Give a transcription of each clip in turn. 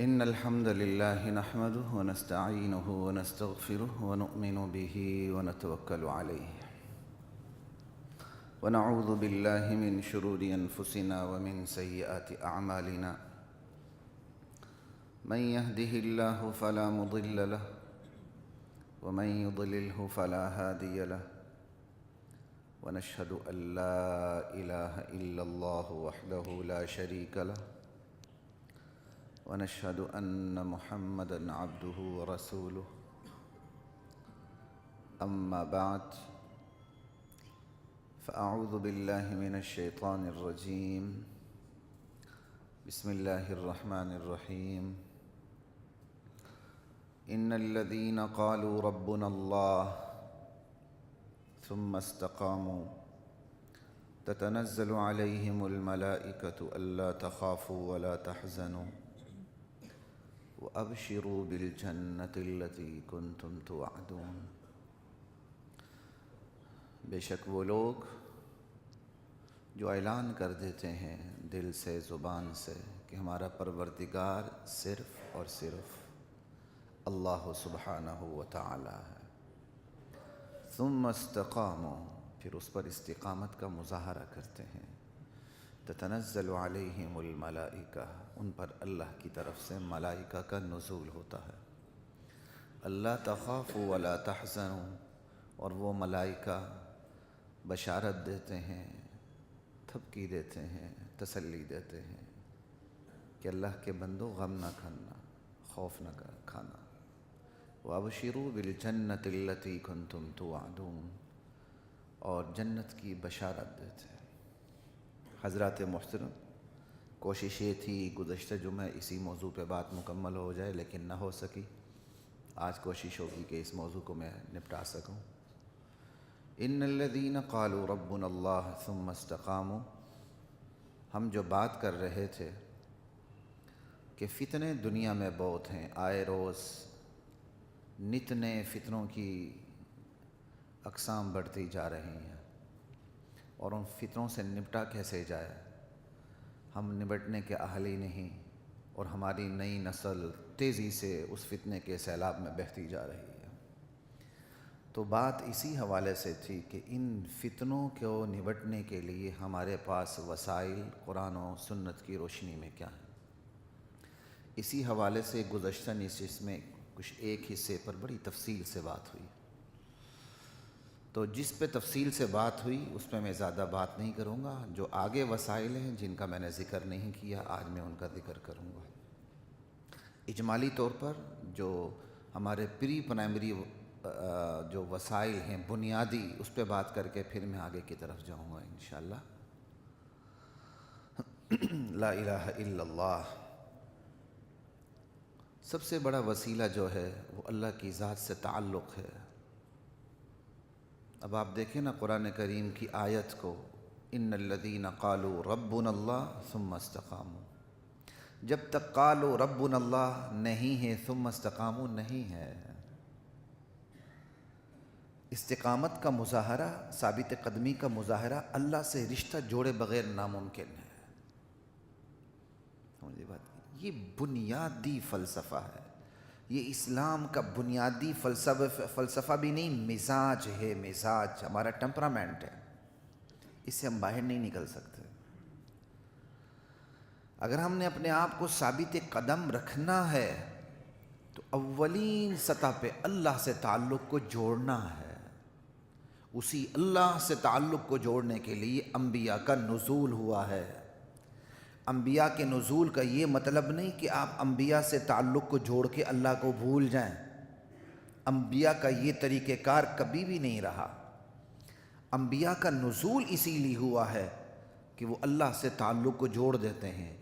إن الحمد لله نحمده ونستعينه ونستغفره ونؤمن به ونتوكل عليه ونعوذ بالله من شرور أنفسنا ومن سيئات أعمالنا من يهده الله فلا مضل له ومن يضلله فلا هادي له ونشهد أن لا إله إلا الله وحده لا شريك له ونشهد أن محمدًا عبده ورسوله أما بعد فأعوذ بالله من الشيطان الرجيم بسم الله الرحمن الرحيم إن الذين قالوا ربنا الله ثم استقاموا تتنزل عليهم الملائكة ألا تخافوا ولا تحزنوا وأبشروا بالجنة التي كنتم توعدون۔ بے شک وہ لوگ جو اعلان کر دیتے ہیں دل سے زبان سے کہ ہمارا پروردگار صرف اور صرف اللہ سبحانہ و تعالی ہے، ثم استقاموا، پھر اس پر استقامت کا مظاہرہ کرتے ہیں، تتنزل علیہم الملائکہ، ان پر اللہ کی طرف سے ملائکہ کا نزول ہوتا ہے، اللہ تخافوا ولا تحزنوا، اور وہ ملائکہ بشارت دیتے ہیں، تھپکی دیتے ہیں، تسلی دیتے ہیں کہ اللہ کے بندو غم نہ کھانا، خوف نہ کھانا، وابشروا بالجنۃ التی کنتم توعدون، اور جنت کی بشارت دیتے ہیں۔ حضرات محترم، کوشش یہ تھی گزشتہ جمعہ اسی موضوع پہ بات مکمل ہو جائے، لیکن نہ ہو سکی۔ آج کوشش ہوگی کہ اس موضوع کو میں نپٹا سکوں۔ ان الذین قالوا ربنا اللہ ثم استقاموا، ہم جو بات کر رہے تھے کہ فتنے دنیا میں بہت ہیں، آئے روز نت نئے فتنوں کی اقسام بڑھتی جا رہی ہیں، اور ان فتنوں سے نپٹا کیسے جائے؟ ہم نبٹنے کے اہل ہی نہیں، اور ہماری نئی نسل تیزی سے اس فتنے کے سیلاب میں بہتی جا رہی ہے۔ تو بات اسی حوالے سے تھی کہ ان فتنوں کو نبٹنے کے لیے ہمارے پاس وسائل قرآن و سنت کی روشنی میں کیا ہیں۔ اسی حوالے سے گزشتہ نشست میں کچھ ایک حصے پر بڑی تفصیل سے بات ہوئی، تو جس پہ تفصیل سے بات ہوئی اس پہ میں زیادہ بات نہیں کروں گا۔ جو آگے وسائل ہیں جن کا میں نے ذکر نہیں کیا، آج میں ان کا ذکر کروں گا۔ اجمالی طور پر جو ہمارے پری پرائمری جو وسائل ہیں بنیادی، اس پہ بات کر کے پھر میں آگے کی طرف جاؤں گا انشاءاللہ۔ لا الہ الا اللہ، سب سے بڑا وسیلہ جو ہے وہ اللہ کی ذات سے تعلق ہے۔ اب آپ دیکھیں نا قرآن کریم کی آیت کو، ان الذین قالوا ربنا اللہ ثم استقاموا، جب تک قالوا ربنا اللہ نہیں ہے ثم استقاموا نہیں ہے۔ استقامت کا مظاہرہ، ثابت قدمی کا مظاہرہ اللہ سے رشتہ جوڑے بغیر ناممکن ہے۔ سمجھے بات؟ یہ بنیادی فلسفہ ہے، یہ اسلام کا بنیادی فلسفہ بھی نہیں، مزاج ہے، مزاج ہمارا ٹیمپرامنٹ ہے، اس سے ہم باہر نہیں نکل سکتے۔ اگر ہم نے اپنے آپ کو ثابت قدم رکھنا ہے تو اولین سطح پہ اللہ سے تعلق کو جوڑنا ہے۔ اسی اللہ سے تعلق کو جوڑنے کے لیے انبیاء کا نزول ہوا ہے۔ انبیاء کے نزول کا یہ مطلب نہیں کہ آپ انبیاء سے تعلق کو جوڑ کے اللہ کو بھول جائیں۔ انبیاء کا یہ طریقہ کار کبھی بھی نہیں رہا۔ انبیاء کا نزول اسی لیے ہوا ہے کہ وہ اللہ سے تعلق کو جوڑ دیتے ہیں،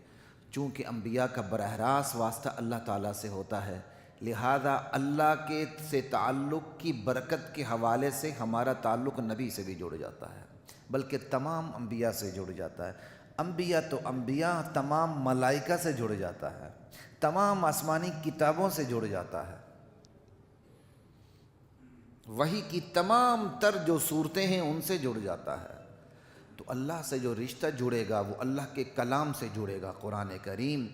چونکہ انبیاء کا براہ راست واسطہ اللہ تعالیٰ سے ہوتا ہے، لہذا اللہ کے سے تعلق کی برکت کے حوالے سے ہمارا تعلق نبی سے بھی جڑ جاتا ہے، بلکہ تمام انبیاء سے جڑ جاتا ہے۔ انبیاء تو انبیاء، تمام ملائکہ سے جڑ جاتا ہے، تمام آسمانی کتابوں سے جڑ جاتا ہے، وحی کی تمام تر جو صورتیں ہیں ان سے جڑ جاتا ہے۔ تو اللہ سے جو رشتہ جڑے گا وہ اللہ کے کلام سے جڑے گا۔ قرآن کریم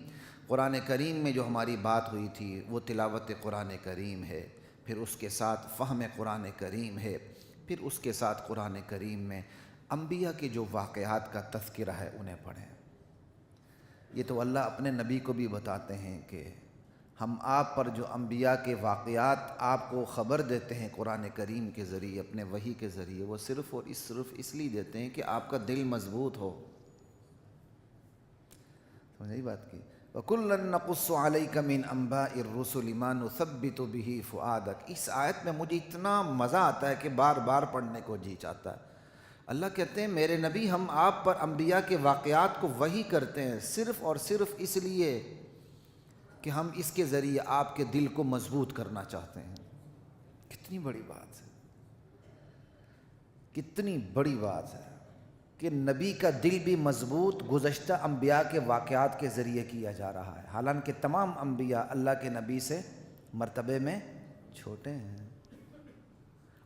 قرآن کریم میں جو ہماری بات ہوئی تھی وہ تلاوت قرآن کریم ہے، پھر اس کے ساتھ فہم قرآن کریم ہے، پھر اس کے ساتھ قرآن کریم میں انبیاء کے جو واقعات کا تذکرہ ہے انہیں پڑھیں۔ یہ تو اللہ اپنے نبی کو بھی بتاتے ہیں کہ ہم آپ پر جو انبیاء کے واقعات آپ کو خبر دیتے ہیں قرآن کریم کے ذریعے، اپنے وحی کے ذریعے، وہ صرف اس لیے دیتے ہیں کہ آپ کا دل مضبوط ہو۔ سمجھ بات کی؟ وَكُلًّا نَقُصُّ عَلَيْكَ مِنْ أَنْبَاءِ الرُّسُلِ مَا نُثَبِّتُ بِهِ فُؤَادَكَ۔ اس آیت میں مجھے اتنا مزہ آتا ہے کہ بار بار پڑھنے کو جی چاہتا ہے۔ اللہ کہتے ہیں میرے نبی ہم آپ پر انبیاء کے واقعات کو وحی کرتے ہیں صرف اور صرف اس لیے کہ ہم اس کے ذریعے آپ کے دل کو مضبوط کرنا چاہتے ہیں۔ کتنی بڑی بات ہے، کتنی بڑی بات ہے کہ نبی کا دل بھی مضبوط گزشتہ انبیاء کے واقعات کے ذریعے کیا جا رہا ہے، حالانکہ تمام انبیاء اللہ کے نبی سے مرتبے میں چھوٹے ہیں،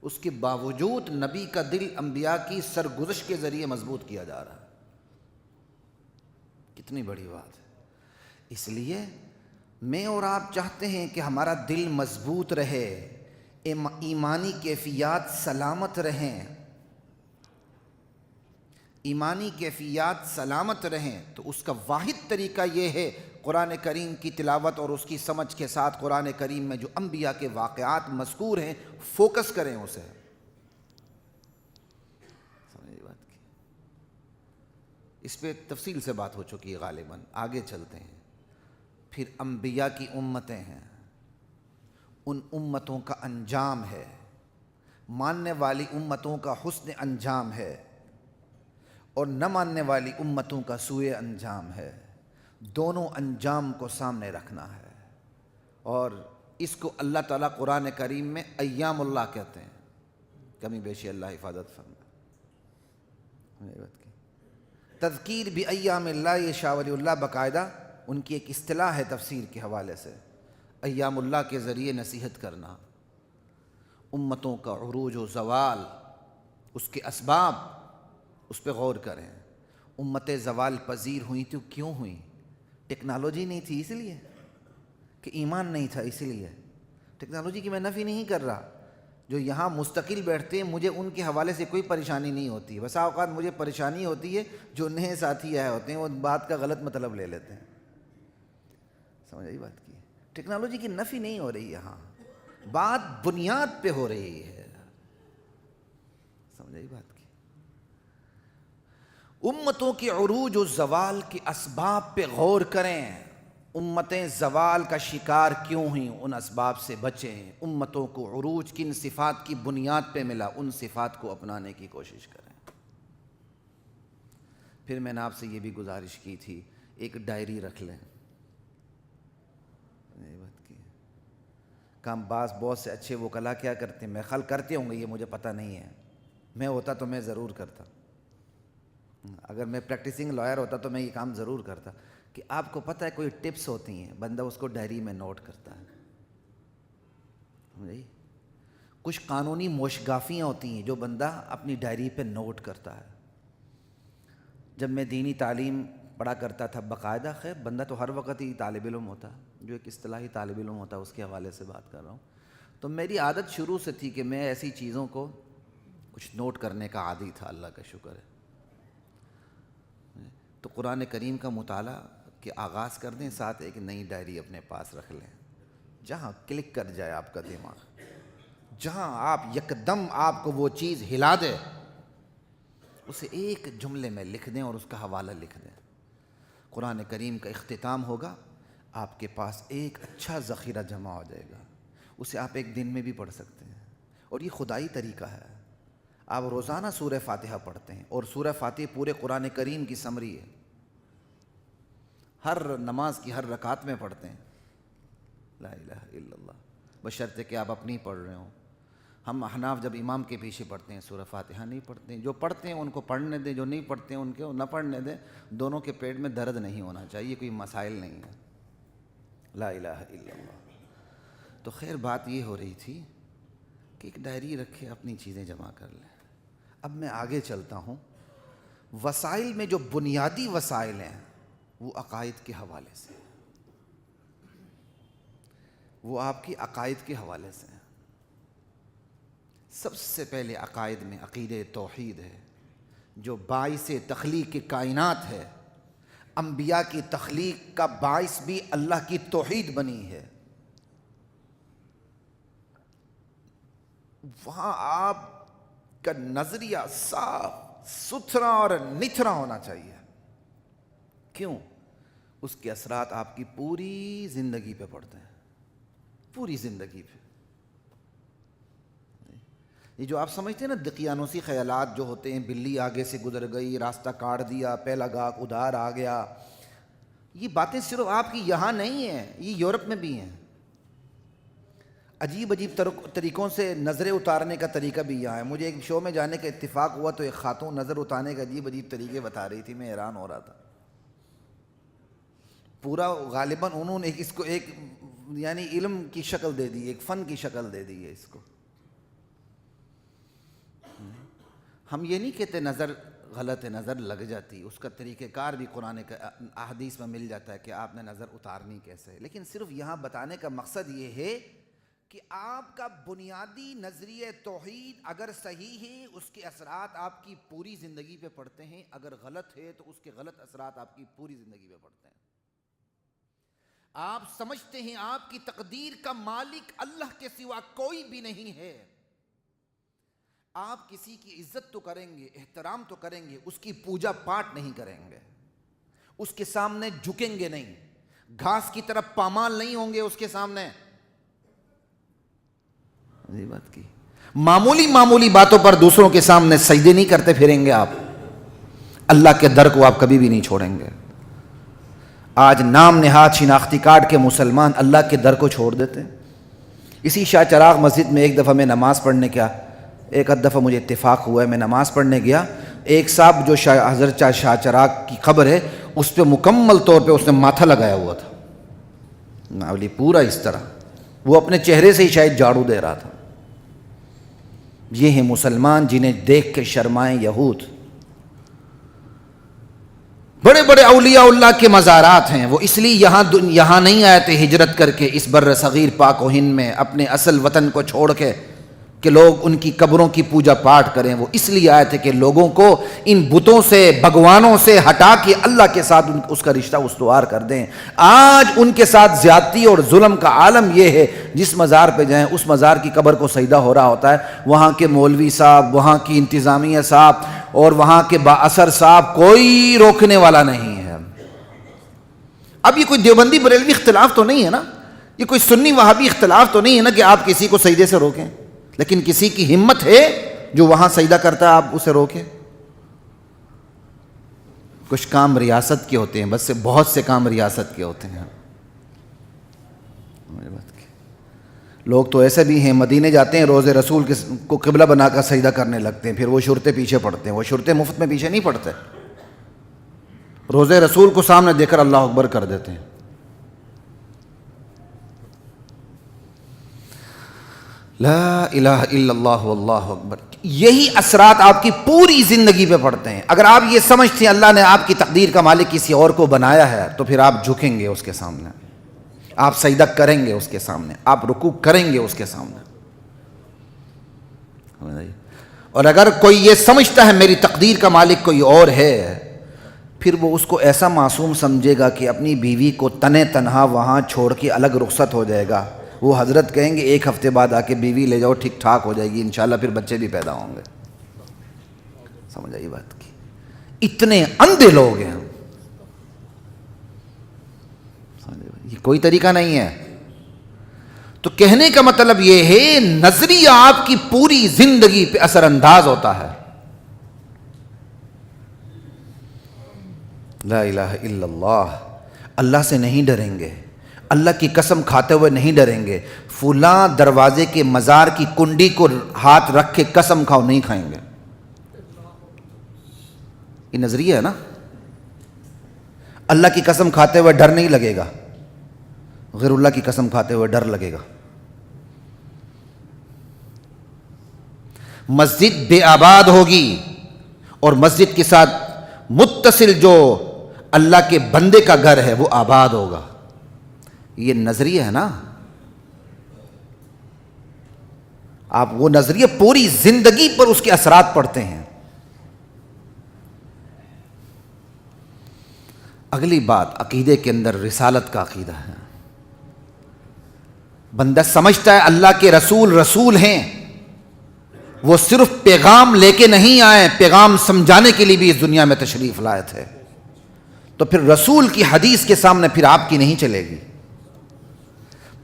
اس کے باوجود نبی کا دل انبیاء کی سرگزشت کے ذریعے مضبوط کیا جا رہا ہے۔ کتنی بڑی بات ہے۔ اس لیے میں اور آپ چاہتے ہیں کہ ہمارا دل مضبوط رہے، ایمانی کیفیات سلامت رہیں، ایمانی کیفیات سلامت رہیں، تو اس کا واحد طریقہ یہ ہے قرآن کریم کی تلاوت اور اس کی سمجھ کے ساتھ قرآن کریم میں جو انبیاء کے واقعات مذکور ہیں فوکس کریں اسے۔ سمجھے بات کی؟ اس پہ تفصیل سے بات ہو چکی ہے غالباً، آگے چلتے ہیں۔ پھر انبیاء کی امتیں ہیں، ان امتوں کا انجام ہے، ماننے والی امتوں کا حسن انجام ہے اور نہ ماننے والی امتوں کا سوء انجام ہے۔ دونوں انجام کو سامنے رکھنا ہے، اور اس کو اللہ تعالیٰ قرآن کریم میں ایام اللہ کہتے ہیں۔ کمی بیشی اللہ حفاظت فرمائے۔ تذکیر بھی ایام اللہ، یہ شاہ ولی اللہ باقاعدہ ان کی ایک اصطلاح ہے تفسیر کے حوالے سے، ایام اللہ کے ذریعے نصیحت کرنا، امتوں کا عروج و زوال، اس کے اسباب، اس پہ غور کریں۔ امتیں زوال پذیر ہوئیں تو کیوں ہوئیں؟ ٹیکنالوجی نہیں تھی اس لیے کہ ایمان نہیں تھا اس لیے؟ ٹیکنالوجی کی میں نفی نہیں کر رہا، جو یہاں مستقل بیٹھتے ہیں مجھے ان کے حوالے سے کوئی پریشانی نہیں ہوتی، بسا اوقات مجھے پریشانی ہوتی ہے جو نئے ساتھی آئے ہوتے ہیں وہ بات کا غلط مطلب لے لیتے ہیں۔ سمجھ آئی بات کی؟ ٹیکنالوجی کی نفی نہیں ہو رہی یہاں، بات بنیاد پہ ہو رہی ہے۔ سمجھ آئی بات کی؟ امتوں کے عروج و زوال کے اسباب پہ غور کریں، امتیں زوال کا شکار کیوں ہوئیں، ان اسباب سے بچیں۔ امتوں کو عروج کن صفات کی بنیاد پہ ملا، ان صفات کو اپنانے کی کوشش کریں۔ پھر میں نے آپ سے یہ بھی گزارش کی تھی ایک ڈائری رکھ لیں۔ کام بعض بہت سے اچھے وکلا کیا کرتے ہیں، میں خل کرتے ہوں گے یہ مجھے پتہ نہیں ہے، میں ہوتا تو میں ضرور کرتا، اگر میں پریکٹسنگ لائر ہوتا تو میں یہ کام ضرور کرتا کہ آپ کو پتہ ہے کوئی ٹپس ہوتی ہیں بندہ اس کو ڈائری میں نوٹ کرتا ہے۔ کچھ قانونی موشگافیاں ہوتی ہیں جو بندہ اپنی ڈائری پہ نوٹ کرتا ہے۔ جب میں دینی تعلیم پڑھا کرتا تھا باقاعدہ، خیر بندہ تو ہر وقت ہی طالب علم ہوتا، جو ایک اصطلاحی طالب علم ہوتا ہے اس کے حوالے سے بات کر رہا ہوں، تو میری عادت شروع سے تھی کہ میں ایسی چیزوں کو کچھ نوٹ کرنے کا عادی تھا، اللہ کا شکر ہے۔ تو قرآن کریم کا مطالعہ کے آغاز کر دیں، ساتھ ایک نئی ڈائری اپنے پاس رکھ لیں، جہاں کلک کر جائے آپ کا دماغ، جہاں آپ یکدم آپ کو وہ چیز ہلا دے، اسے ایک جملے میں لکھ دیں اور اس کا حوالہ لکھ دیں۔ قرآن کریم کا اختتام ہوگا، آپ کے پاس ایک اچھا ذخیرہ جمع ہو جائے گا، اسے آپ ایک دن میں بھی پڑھ سکتے ہیں، اور یہ خدائی طریقہ ہے۔ آپ روزانہ سورہ فاتحہ پڑھتے ہیں، اور سورہ فاتحہ پورے قرآن کریم کی سمری ہے، ہر نماز کی ہر رکعت میں پڑھتے ہیں لا الہ الا اللہ، بشرطے کہ آپ اپنی پڑھ رہے ہوں۔ ہم احناف جب امام کے پیچھے پڑھتے ہیں سورہ فاتحہ نہیں پڑھتے ہیں، جو پڑھتے ہیں ان کو پڑھنے دیں، جو نہیں پڑھتے ہیں ان کو نہ پڑھنے دیں، دونوں کے پیٹ میں درد نہیں ہونا چاہیے، کوئی مسائل نہیں ہے، لا الہ الا اللہ۔ تو خیر بات یہ ہو رہی تھی کہ ایک ڈائری رکھے، اپنی چیزیں جمع کر لیں۔ اب میں آگے چلتا ہوں، وسائل میں جو بنیادی وسائل ہیں وہ عقائد کے حوالے سے، وہ آپ کی عقائد کے حوالے سے ہیں۔ سب سے پہلے عقائد میں عقیدہ توحید ہے، جو باعث تخلیق کائنات ہے۔ انبیاء کی تخلیق کا باعث بھی اللہ کی توحید بنی ہے۔ وہاں آپ کا نظریہ صاف ستھرا اور نتھرا ہونا چاہیے۔ کیوں؟ اس کے اثرات آپ کی پوری زندگی پہ پڑتے ہیں، پوری زندگی پہ۔ یہ جو آپ سمجھتے ہیں نا دقیانوسی خیالات جو ہوتے ہیں، بلی آگے سے گزر گئی، راستہ کاٹ دیا، پہلا گاہ ادھار آ گیا، یہ باتیں صرف آپ کی یہاں نہیں ہیں، یہ یورپ میں بھی ہیں۔ عجیب عجیب طریقوں سے نظریں اتارنے کا طریقہ بھی یہاں ہے۔ مجھے ایک شو میں جانے کا اتفاق ہوا تو ایک خاتون نظر اتارنے کے عجیب عجیب طریقے بتا رہی تھی، میں حیران ہو رہا تھا۔ پورا غالباً انہوں نے اس کو ایک یعنی علم کی شکل دے دی، ایک فن کی شکل دے دی ہے اس کو۔ ہم یہ نہیں کہتے نظر غلط ہے، نظر لگ جاتی، اس کا طریقہ کار بھی قرآن کا احادیث میں مل جاتا ہے کہ آپ نے نظر اتارنی کیسے ہے۔ لیکن صرف یہاں بتانے کا مقصد یہ ہے کہ آپ کا بنیادی نظریہ توحید اگر صحیح ہے، اس کے اثرات آپ کی پوری زندگی پہ پڑتے ہیں، اگر غلط ہے تو اس کے غلط اثرات آپ کی پوری زندگی پہ پڑتے ہیں۔ آپ سمجھتے ہیں آپ کی تقدیر کا مالک اللہ کے سوا کوئی بھی نہیں ہے، آپ کسی کی عزت تو کریں گے، احترام تو کریں گے، اس کی پوجا پاٹ نہیں کریں گے، اس کے سامنے جھکیں گے نہیں، گھاس کی طرف پامال نہیں ہوں گے اس کے سامنے۔ یہ بات کی معمولی باتوں پر دوسروں کے سامنے سجدے نہیں کرتے پھریں گے آپ، اللہ کے در کو آپ کبھی بھی نہیں چھوڑیں گے۔ آج نام نہاد شناختی کارڈ کے مسلمان اللہ کے در کو چھوڑ دیتے ہیں۔ اسی شاہ چراغ مسجد میں ایک دفعہ میں نماز پڑھنے گیا، ایک آدھ دفعہ مجھے اتفاق ہوا ہے، میں نماز پڑھنے گیا، ایک صاحب جو حضرت شاہ چراغ کی قبر ہے اس پہ مکمل طور پہ اس نے ماتھا لگایا ہوا تھا، ناولی پورا اس طرح، وہ اپنے چہرے سے ہی شاید جھاڑو دے رہا تھا۔ یہ ہیں مسلمان جنہیں دیکھ کے شرمائیں یہود۔ بڑے بڑے اولیاء اللہ کے مزارات ہیں، وہ اس لیے یہاں نہیں آئے تھے ہجرت کر کے اس بر صغیر پاک و ہند میں اپنے اصل وطن کو چھوڑ کے کہ لوگ ان کی قبروں کی پوجا پاٹ کریں، وہ اس لیے آئے تھے کہ لوگوں کو ان بتوں سے بھگوانوں سے ہٹا کے اللہ کے ساتھ اس کا رشتہ استوار کر دیں۔ آج ان کے ساتھ زیادتی اور ظلم کا عالم یہ ہے، جس مزار پہ جائیں اس مزار کی قبر کو سجدہ ہو رہا ہوتا ہے، وہاں کے مولوی صاحب، وہاں کی انتظامیہ صاحب اور وہاں کے با اثر صاحب کوئی روکنے والا نہیں ہے۔ اب یہ کوئی دیوبندی بریلوی اختلاف تو نہیں ہے نا، یہ کوئی سنی وہابی اختلاف تو نہیں ہے نا کہ آپ کسی کو سجدے سے روکیں، لیکن کسی کی ہمت ہے جو وہاں سجدہ کرتا ہے آپ اسے روکیں۔ کچھ کام ریاست کے ہوتے ہیں، بس سے بہت سے کام ریاست کے ہوتے ہیں۔ لوگ تو ایسے بھی ہیں مدینے جاتے ہیں، روضے رسول کو قبلہ بنا کر سجدہ کرنے لگتے ہیں، پھر وہ شرطیں پیچھے پڑتے ہیں۔ وہ شرطیں مفت میں پیچھے نہیں پڑتے، روضے رسول کو سامنے دیکھ کر اللہ اکبر کر دیتے ہیں۔ لا الہ الا اللہ واللہ اکبر، یہی اثرات آپ کی پوری زندگی پہ پڑتے ہیں۔ اگر آپ یہ سمجھتے ہیں اللہ نے آپ کی تقدیر کا مالک کسی اور کو بنایا ہے تو پھر آپ جھکیں گے اس کے سامنے، آپ سجدہ کریں گے اس کے سامنے، آپ رکوع کریں گے اس کے سامنے۔ اور اگر کوئی یہ سمجھتا ہے میری تقدیر کا مالک کوئی اور ہے، پھر وہ اس کو ایسا معصوم سمجھے گا کہ اپنی بیوی کو تنے تنہا وہاں چھوڑ کے الگ رخصت ہو جائے گا۔ وہ حضرت کہیں گے ایک ہفتے بعد آ کے بیوی لے جاؤ، ٹھیک ٹھاک ہو جائے گی انشاءاللہ، پھر بچے بھی پیدا ہوں گے۔ سمجھ آئی بات کی؟ اتنے اندھے لوگ ہیں، یہ کوئی طریقہ نہیں ہے۔ تو کہنے کا مطلب یہ ہے نظریہ آپ کی پوری زندگی پہ اثر انداز ہوتا ہے۔ لا الہ الا اللہ، اللہ سے نہیں ڈریں گے، اللہ کی قسم کھاتے ہوئے نہیں ڈریں گے، فلاں دروازے کے مزار کی کنڈی کو ہاتھ رکھ کے قسم کھاؤ نہیں کھائیں گے۔ یہ نظریہ ہے نا، اللہ کی قسم کھاتے ہوئے ڈر نہیں لگے گا، غیر اللہ کی قسم کھاتے ہوئے ڈر لگے گا۔ مسجد بے آباد ہوگی اور مسجد کے ساتھ متصل جو اللہ کے بندے کا گھر ہے وہ آباد ہوگا۔ یہ نظریہ ہے نا، آپ وہ نظریے پوری زندگی پر اس کے اثرات پڑتے ہیں۔ اگلی بات، عقیدے کے اندر رسالت کا عقیدہ ہے۔ بندہ سمجھتا ہے اللہ کے رسول رسول ہیں، وہ صرف پیغام لے کے نہیں آئے، پیغام سمجھانے کے لیے بھی اس دنیا میں تشریف لائے تھے، تو پھر رسول کی حدیث کے سامنے پھر آپ کی نہیں چلے گی،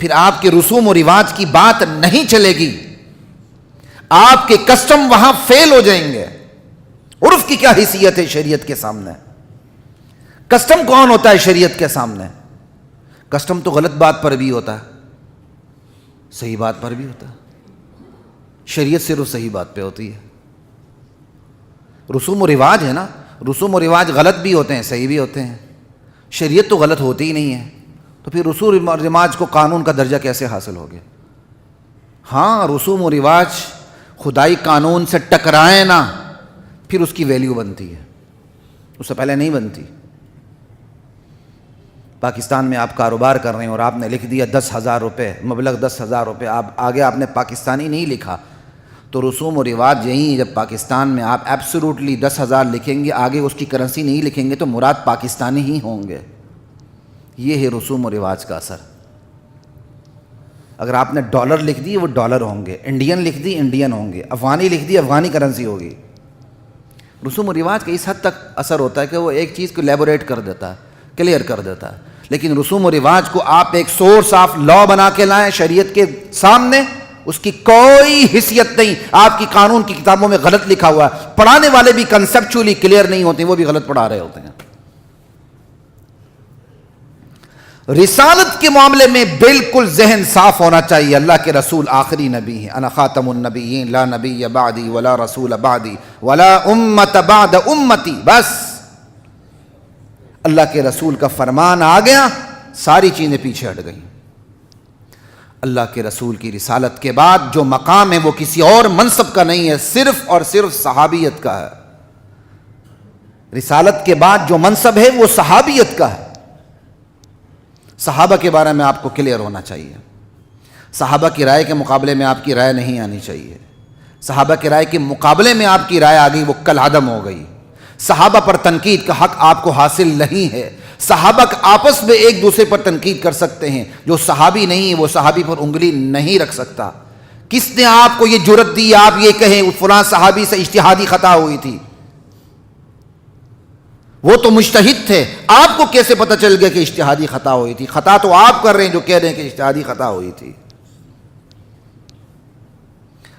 پھر آپ کے رسوم و رواج کی بات نہیں چلے گی، آپ کے کسٹم وہاں فیل ہو جائیں گے۔ عرف کی کیا حیثیت ہے شریعت کے سامنے؟ کسٹم کون ہوتا ہے شریعت کے سامنے؟ کسٹم تو غلط بات پر بھی ہوتا ہے، صحیح بات پر بھی ہوتا ہے، شریعت صرف صحیح بات پہ ہوتی ہے۔ رسوم و رواج ہے نا، رسوم و رواج غلط بھی ہوتے ہیں، صحیح بھی ہوتے ہیں، شریعت تو غلط ہوتی ہی نہیں ہے، تو پھر رسوم و رواج کو قانون کا درجہ کیسے حاصل ہو گیا؟ ہاں، رسوم و رواج خدائی قانون سے ٹکرائے نا، پھر اس کی ویلیو بنتی ہے، اس سے پہلے نہیں بنتی۔ پاکستان میں آپ کاروبار کر رہے ہیں اور آپ نے لکھ دیا 10,000 روپے، مبلغ 10,000 روپے، آگے آپ نے پاکستانی نہیں لکھا، تو رسوم و رواج یہی جب پاکستان میں آپ ایبسولوٹلی 10,000 لکھیں گے، آگے اس کی کرنسی نہیں لکھیں گے تو مراد پاکستانی ہی ہوں گے۔ یہ ہے رسوم و رواج کا اثر۔ اگر آپ نے ڈالر لکھ دی وہ ڈالر ہوں گے، انڈین لکھ دی انڈین ہوں گے، افغانی لکھ دی افغانی کرنسی ہوگی۔ رسوم و رواج کا اس حد تک اثر ہوتا ہے کہ وہ ایک چیز کو لیبوریٹ کر دیتا ہے، کلیئر کر دیتا ہے، لیکن رسوم و رواج کو آپ ایک سورس آف لا بنا کے لائیں شریعت کے سامنے، اس کی کوئی حیثیت نہیں۔ آپ کی قانون کی کتابوں میں غلط لکھا ہوا ہے، پڑھانے والے بھی کنسیپچولی کلیئر نہیں ہوتے، وہ بھی غلط پڑھا رہے ہوتے ہیں۔ رسالت کے معاملے میں بالکل ذہن صاف ہونا چاہیے۔ اللہ کے رسول آخری نبی ہیں، انا خاتم النبیین لا نبی بعدی ولا رسول بعدی ولا امت بعد امتی، بس اللہ کے رسول کا فرمان آ گیا، ساری چیزیں پیچھے ہٹ گئیں۔ اللہ کے رسول کی رسالت کے بعد جو مقام ہے وہ کسی اور منصب کا نہیں ہے، صرف اور صرف صحابیت کا ہے۔ رسالت کے بعد جو منصب ہے وہ صحابیت کا ہے۔ صحابہ کے بارے میں آپ کو کلیئر ہونا چاہیے، صحابہ کی رائے کے مقابلے میں آپ کی رائے نہیں آنی چاہیے۔ صحابہ کی رائے کے مقابلے میں آپ کی رائے آ گئی، وہ کل عدم ہو گئی۔ صحابہ پر تنقید کا حق آپ کو حاصل نہیں ہے۔ صحابہ آپس میں ایک دوسرے پر تنقید کر سکتے ہیں، جو صحابی نہیں وہ صحابی پر انگلی نہیں رکھ سکتا۔ کس نے آپ کو یہ جرأت دی آپ یہ کہیں فلاں صحابی سے اجتہادی خطا ہوئی تھی؟ وہ تو مجتہد تھے، آپ کو کیسے پتہ چل گیا کہ اجتہادی خطا ہوئی تھی؟ خطا تو آپ کر رہے ہیں جو کہہ رہے ہیں کہ اجتہادی خطا ہوئی تھی۔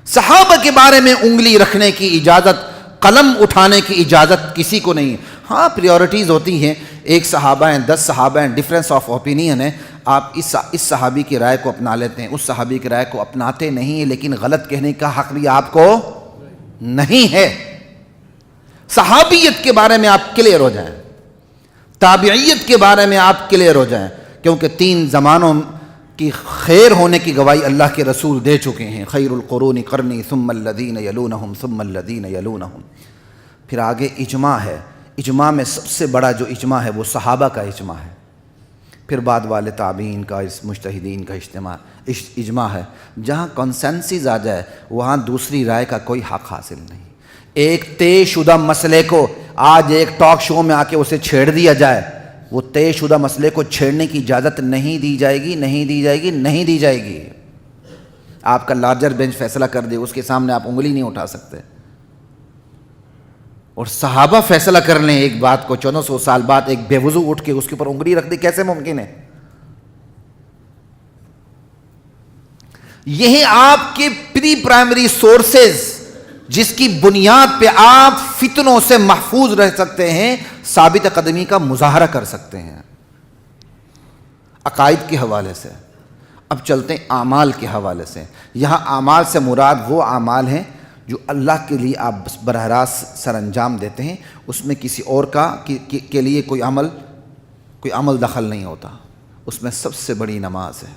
صحابہ کے بارے میں انگلی رکھنے کی اجازت، قلم اٹھانے کی اجازت کسی کو نہیں۔ ہاں پریورٹیز ہوتی ہیں، ایک صحابہ ہیں 10 صحابہ ہیں، ڈفرینس آف اوپینین ہے، آپ اس صحابی کی رائے کو اپنا لیتے ہیں، اس صحابی کی رائے کو اپناتے نہیں ہیں، لیکن غلط کہنے کا حق بھی آپ کو نہیں ہے۔ صحابیت کے بارے میں آپ کلیئر ہو جائیں، تابعیت کے بارے میں آپ کلیئر ہو جائیں، کیونکہ 3 زمانوں کی خیر ہونے کی گواہی اللہ کے رسول دے چکے ہیں۔ خیر القرون قرنی ثم الذین یلونہم ثم الذین یلونہم۔ پھر آگے اجماع ہے، اجماع میں سب سے بڑا جو اجماع ہے وہ صحابہ کا اجماع ہے، پھر بعد والے تابعین کا، مجتہدین کا اجماع ہے۔ جہاں کنسنسس آ جائے وہاں دوسری رائے کا کوئی حق حاصل نہیں۔ ایک طے شدہ مسئلے کو آج ایک ٹاک شو میں آ کے اسے چھیڑ دیا جائے، وہ طے شدہ مسئلے کو چھیڑنے کی اجازت نہیں دی جائے گی، نہیں دی جائے گی، نہیں دی جائے گی۔ آپ کا لارجر بینچ فیصلہ کر دے، اس کے سامنے آپ انگلی نہیں اٹھا سکتے۔ اور صحابہ فیصلہ کر لیں ایک بات کو، 1400 سال بعد ایک بے وضو اٹھ کے اس کے اوپر انگلی رکھ دے، کیسے ممکن ہے؟ یہ آپ کے پری پرائمری سورسز جس کی بنیاد پہ آپ فتنوں سے محفوظ رہ سکتے ہیں، ثابت قدمی کا مظاہرہ کر سکتے ہیں عقائد کے حوالے سے۔ اب چلتے ہیں اعمال کے حوالے سے۔ یہاں اعمال سے مراد وہ اعمال ہیں جو اللہ کے لیے آپ براہ راست سر انجام دیتے ہیں، اس میں کسی اور کے لیے کوئی عمل دخل نہیں ہوتا۔ اس میں سب سے بڑی نماز ہے،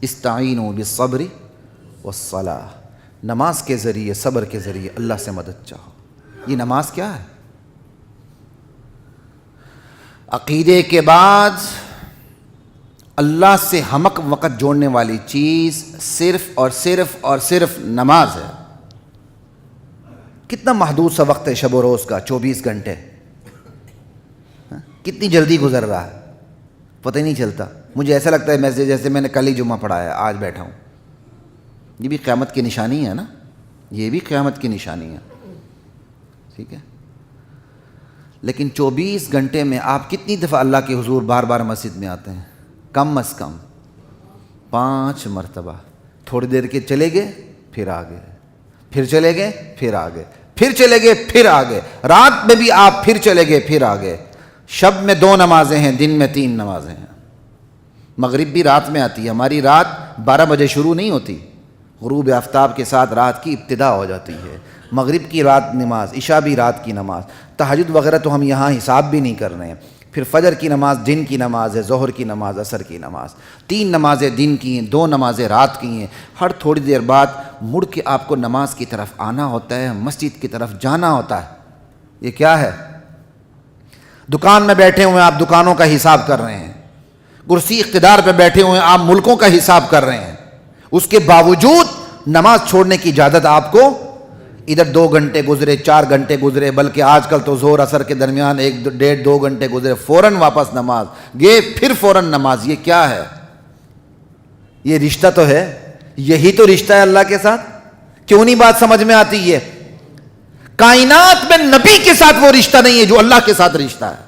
استعینوا بالصبر والصلاۃ۔ نماز کے ذریعے، صبر کے ذریعے اللہ سے مدد چاہو۔ یہ نماز کیا ہے؟ عقیدے کے بعد اللہ سے ہمک وقت جوڑنے والی چیز صرف اور صرف اور صرف نماز ہے۔ کتنا محدود سا وقت ہے شب و روز کا، 24 گھنٹے، کتنی جلدی گزر رہا ہے، پتہ ہی نہیں چلتا۔ مجھے ایسا لگتا ہے جیسے میں نے کل ہی جمعہ پڑھایا، آج بیٹھا ہوں۔ یہ بھی قیامت کی نشانی ہے نا، یہ بھی قیامت کی نشانی ہے، ٹھیک ہے۔ لیکن 24 گھنٹے میں آپ کتنی دفعہ اللہ کے حضور بار بار مسجد میں آتے ہیں؟ کم از کم 5 مرتبہ۔ تھوڑی دیر کے چلے گئے پھر آ گئے، پھر چلے گئے پھر آ گئے، پھر چلے گئے پھر آ گئے، رات میں بھی آپ پھر چلے گئے پھر آ گئے۔ شب میں 2 نمازیں ہیں، دن میں 3 نمازیں ہیں۔ مغرب بھی رات میں آتی ہے، ہماری رات 12 بجے شروع نہیں ہوتی، غروب آفتاب کے ساتھ رات کی ابتدا ہو جاتی ہے۔ مغرب کی رات نماز، عشاء بھی رات کی نماز، تہجد وغیرہ تو ہم یہاں حساب بھی نہیں کر رہے ہیں۔ پھر فجر کی نماز دن کی نماز ہے، ظہر کی نماز، عصر کی نماز، 3 نمازیں دن کی ہیں، 2 نمازیں رات کی ہیں۔ ہر تھوڑی دیر بعد مڑ کے آپ کو نماز کی طرف آنا ہوتا ہے، مسجد کی طرف جانا ہوتا ہے۔ یہ کیا ہے؟ دکان میں بیٹھے ہوئے آپ دکانوں کا حساب کر رہے ہیں، کرسی اقتدار پہ بیٹھے ہوئے آپ ملکوں کا حساب کر رہے ہیں، اس کے باوجود نماز چھوڑنے کی اجازت آپ کو؟ ادھر 2 گھنٹے گزرے، 4 گھنٹے گزرے، بلکہ آج کل تو ظہر اثر کے درمیان 1-1.5-2 گھنٹے گزرے، فوراً واپس نماز گئے، پھر فوراً نماز۔ یہ کیا ہے؟ یہ رشتہ تو ہے، یہی تو رشتہ ہے اللہ کے ساتھ۔ کیوں نہیں بات سمجھ میں آتی ہے؟ کائنات میں نبی کے ساتھ وہ رشتہ نہیں ہے جو اللہ کے ساتھ رشتہ ہے،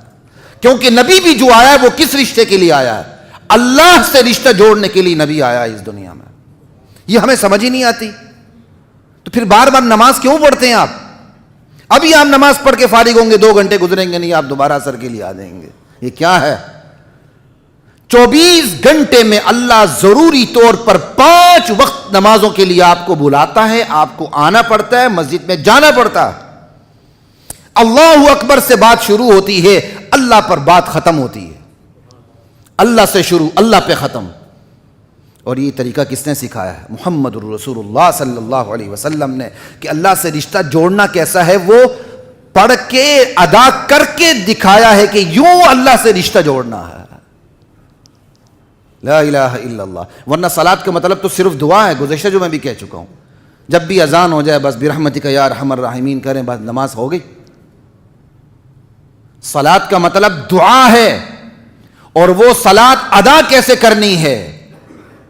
کیونکہ نبی بھی جو آیا ہے وہ کس رشتے کے لیے آیا ہے؟ اللہ سے رشتہ جوڑنے کے لیے نبی آیا ہے اس دنیا میں۔ یہ ہمیں سمجھ ہی نہیں آتی، تو پھر بار بار نماز کیوں پڑھتے ہیں آپ؟ ابھی آپ نماز پڑھ کے فارغ ہوں گے، 2 گھنٹے گزریں گے نہیں، آپ دوبارہ عصر کے لیے آ جائیں گے۔ یہ کیا ہے؟ 24 گھنٹے میں اللہ ضروری طور پر 5 وقت نمازوں کے لیے آپ کو بلاتا ہے، آپ کو آنا پڑتا ہے، مسجد میں جانا پڑتا ہے۔ اللہ اکبر سے بات شروع ہوتی ہے، اللہ پر بات ختم ہوتی ہے، اللہ سے شروع، اللہ پہ ختم۔ اور یہ طریقہ کس نے سکھایا ہے؟ محمد الرسول اللہ صلی اللہ علیہ وسلم نے، کہ اللہ سے رشتہ جوڑنا کیسا ہے وہ پڑھ کے ادا کر کے دکھایا ہے کہ یوں اللہ سے رشتہ جوڑنا ہے۔ لا الہ الا اللہ۔ ورنہ صلاۃ کا مطلب تو صرف دعا ہے، گزشتہ جو میں بھی کہہ چکا ہوں، جب بھی اذان ہو جائے بس برحمتک یا ارحم الراحمین کریں، بس نماز ہو گئی۔ صلاۃ کا مطلب دعا ہے، اور وہ صلاۃ ادا کیسے کرنی ہے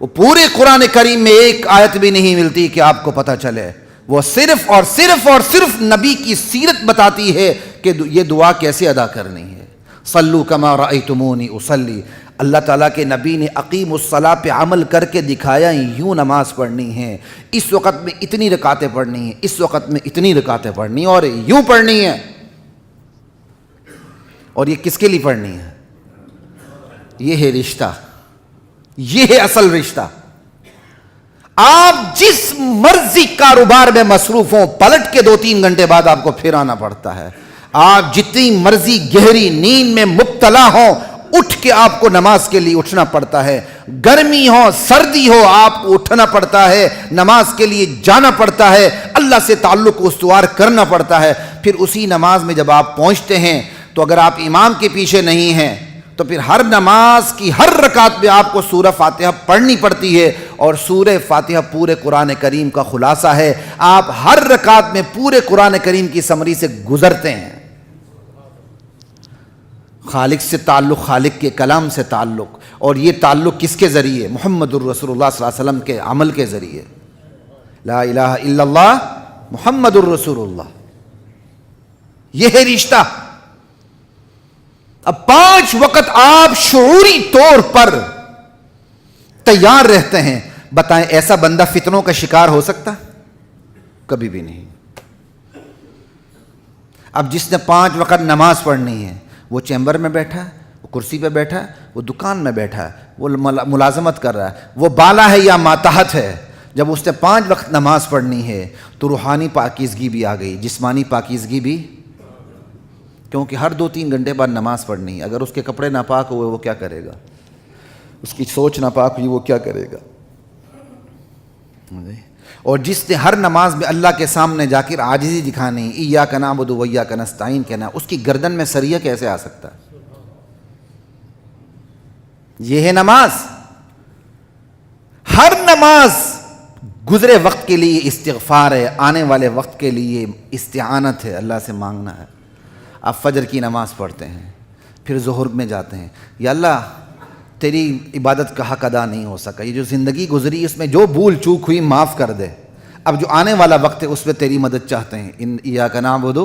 وہ پورے قرآن کریم میں ایک آیت بھی نہیں ملتی کہ آپ کو پتہ چلے۔ وہ صرف اور صرف اور صرف نبی کی سیرت بتاتی ہے کہ یہ دعا کیسے ادا کرنی ہے۔ صلو کما رأیتمونی اصلی، اللہ تعالیٰ کے نبی نے اقیم الصلاۃ پہ عمل کر کے دکھایا، یوں نماز پڑھنی ہے، اس وقت میں اتنی رکعتیں پڑھنی ہیں، اس وقت میں اتنی رکعتیں پڑھنی ہیں، اور یوں پڑھنی ہے۔ اور یہ کس کے لیے پڑھنی ہے؟ یہ ہے رشتہ، یہ ہے اصل رشتہ۔ آپ جس مرضی کاروبار میں مصروف ہوں، پلٹ کے 2-3 گھنٹے بعد آپ کو پھر آنا پڑتا ہے۔ آپ جتنی مرضی گہری نیند میں مبتلا ہوں، اٹھ کے آپ کو نماز کے لیے اٹھنا پڑتا ہے۔ گرمی ہو سردی ہو، آپ کو اٹھنا پڑتا ہے، نماز کے لیے جانا پڑتا ہے، اللہ سے تعلق استوار کرنا پڑتا ہے۔ پھر اسی نماز میں جب آپ پہنچتے ہیں تو اگر آپ امام کے پیچھے نہیں ہیں تو پھر ہر نماز کی ہر رکعت میں آپ کو سورہ فاتحہ پڑھنی پڑتی ہے، اور سورہ فاتحہ پورے قرآن کریم کا خلاصہ ہے۔ آپ ہر رکعت میں پورے قرآن کریم کی سمری سے گزرتے ہیں۔ خالق سے تعلق، خالق کے کلام سے تعلق، اور یہ تعلق کس کے ذریعے؟ محمد الرسول اللہ صلی اللہ علیہ وسلم کے عمل کے ذریعے۔ لا الہ الا اللہ محمد الرسول اللہ، یہ ہے رشتہ۔ اب 5 وقت آپ شعوری طور پر تیار رہتے ہیں۔ بتائیں ایسا بندہ فتنوں کا شکار ہو سکتا؟ کبھی بھی نہیں۔ اب جس نے 5 وقت نماز پڑھنی ہے، وہ چیمبر میں بیٹھا ہے، وہ کرسی پہ بیٹھا ہے، وہ دکان میں بیٹھا ہے، وہ ملازمت کر رہا ہے، وہ بالا ہے یا ماتحت ہے، جب اس نے 5 وقت نماز پڑھنی ہے تو روحانی پاکیزگی بھی آ گئی، جسمانی پاکیزگی بھی، کیونکہ ہر 2-3 گھنٹے بعد نماز پڑھنی ہے۔ اگر اس کے کپڑے ناپاک ہوئے وہ کیا کرے گا؟ اس کی سوچ ناپاک ہوئی وہ کیا کرے گا؟ اور جس نے ہر نماز میں اللہ کے سامنے جا کر عاجزی دکھانی، ایاک نعبد و ایاک نستعین کہنا، اس کی گردن میں سریہ کیسے آ سکتا ہے؟ یہ ہے نماز۔ نماز گزرے وقت کے لیے استغفار ہے، آنے والے وقت کے لیے استعانت ہے، اللہ سے مانگنا ہے۔ آپ فجر کی نماز پڑھتے ہیں، پھر ظہر میں جاتے ہیں، یا اللہ تیری عبادت کا حق ادا نہیں ہو سکا، یہ جو زندگی گزری اس میں جو بھول چوک ہوئی معاف کر دے، اب جو آنے والا وقت ہے اس میں تیری مدد چاہتے ہیں، ایاک نعبد۔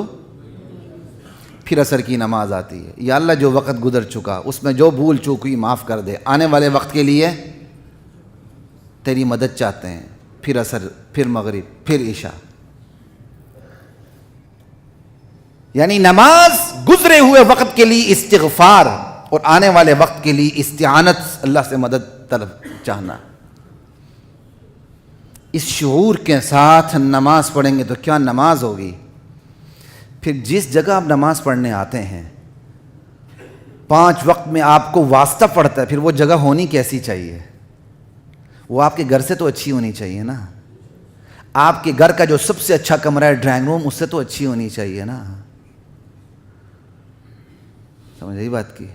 پھر عصر کی نماز آتی ہے، یا اللہ جو وقت گزر چکا اس میں جو بھول چوک ہوئی معاف کر دے، آنے والے وقت کے لیے تیری مدد چاہتے ہیں، پھر عصر، پھر مغرب، پھر عشاء۔ یعنی نماز گزرے ہوئے وقت کے لیے استغفار اور آنے والے وقت کے لیے استعانت، اللہ سے مدد طلب چاہنا۔ اس شعور کے ساتھ نماز پڑھیں گے تو کیا نماز ہوگی۔ پھر جس جگہ آپ نماز پڑھنے آتے ہیں 5 وقت میں آپ کو واسطہ پڑتا ہے، پھر وہ جگہ ہونی کیسی چاہیے؟ وہ آپ کے گھر سے تو اچھی ہونی چاہیے نا۔ آپ کے گھر کا جو سب سے اچھا کمرہ ہے ڈرائنگ روم، اس سے تو اچھی ہونی چاہیے نا۔ سمجھ آئی بات کی؟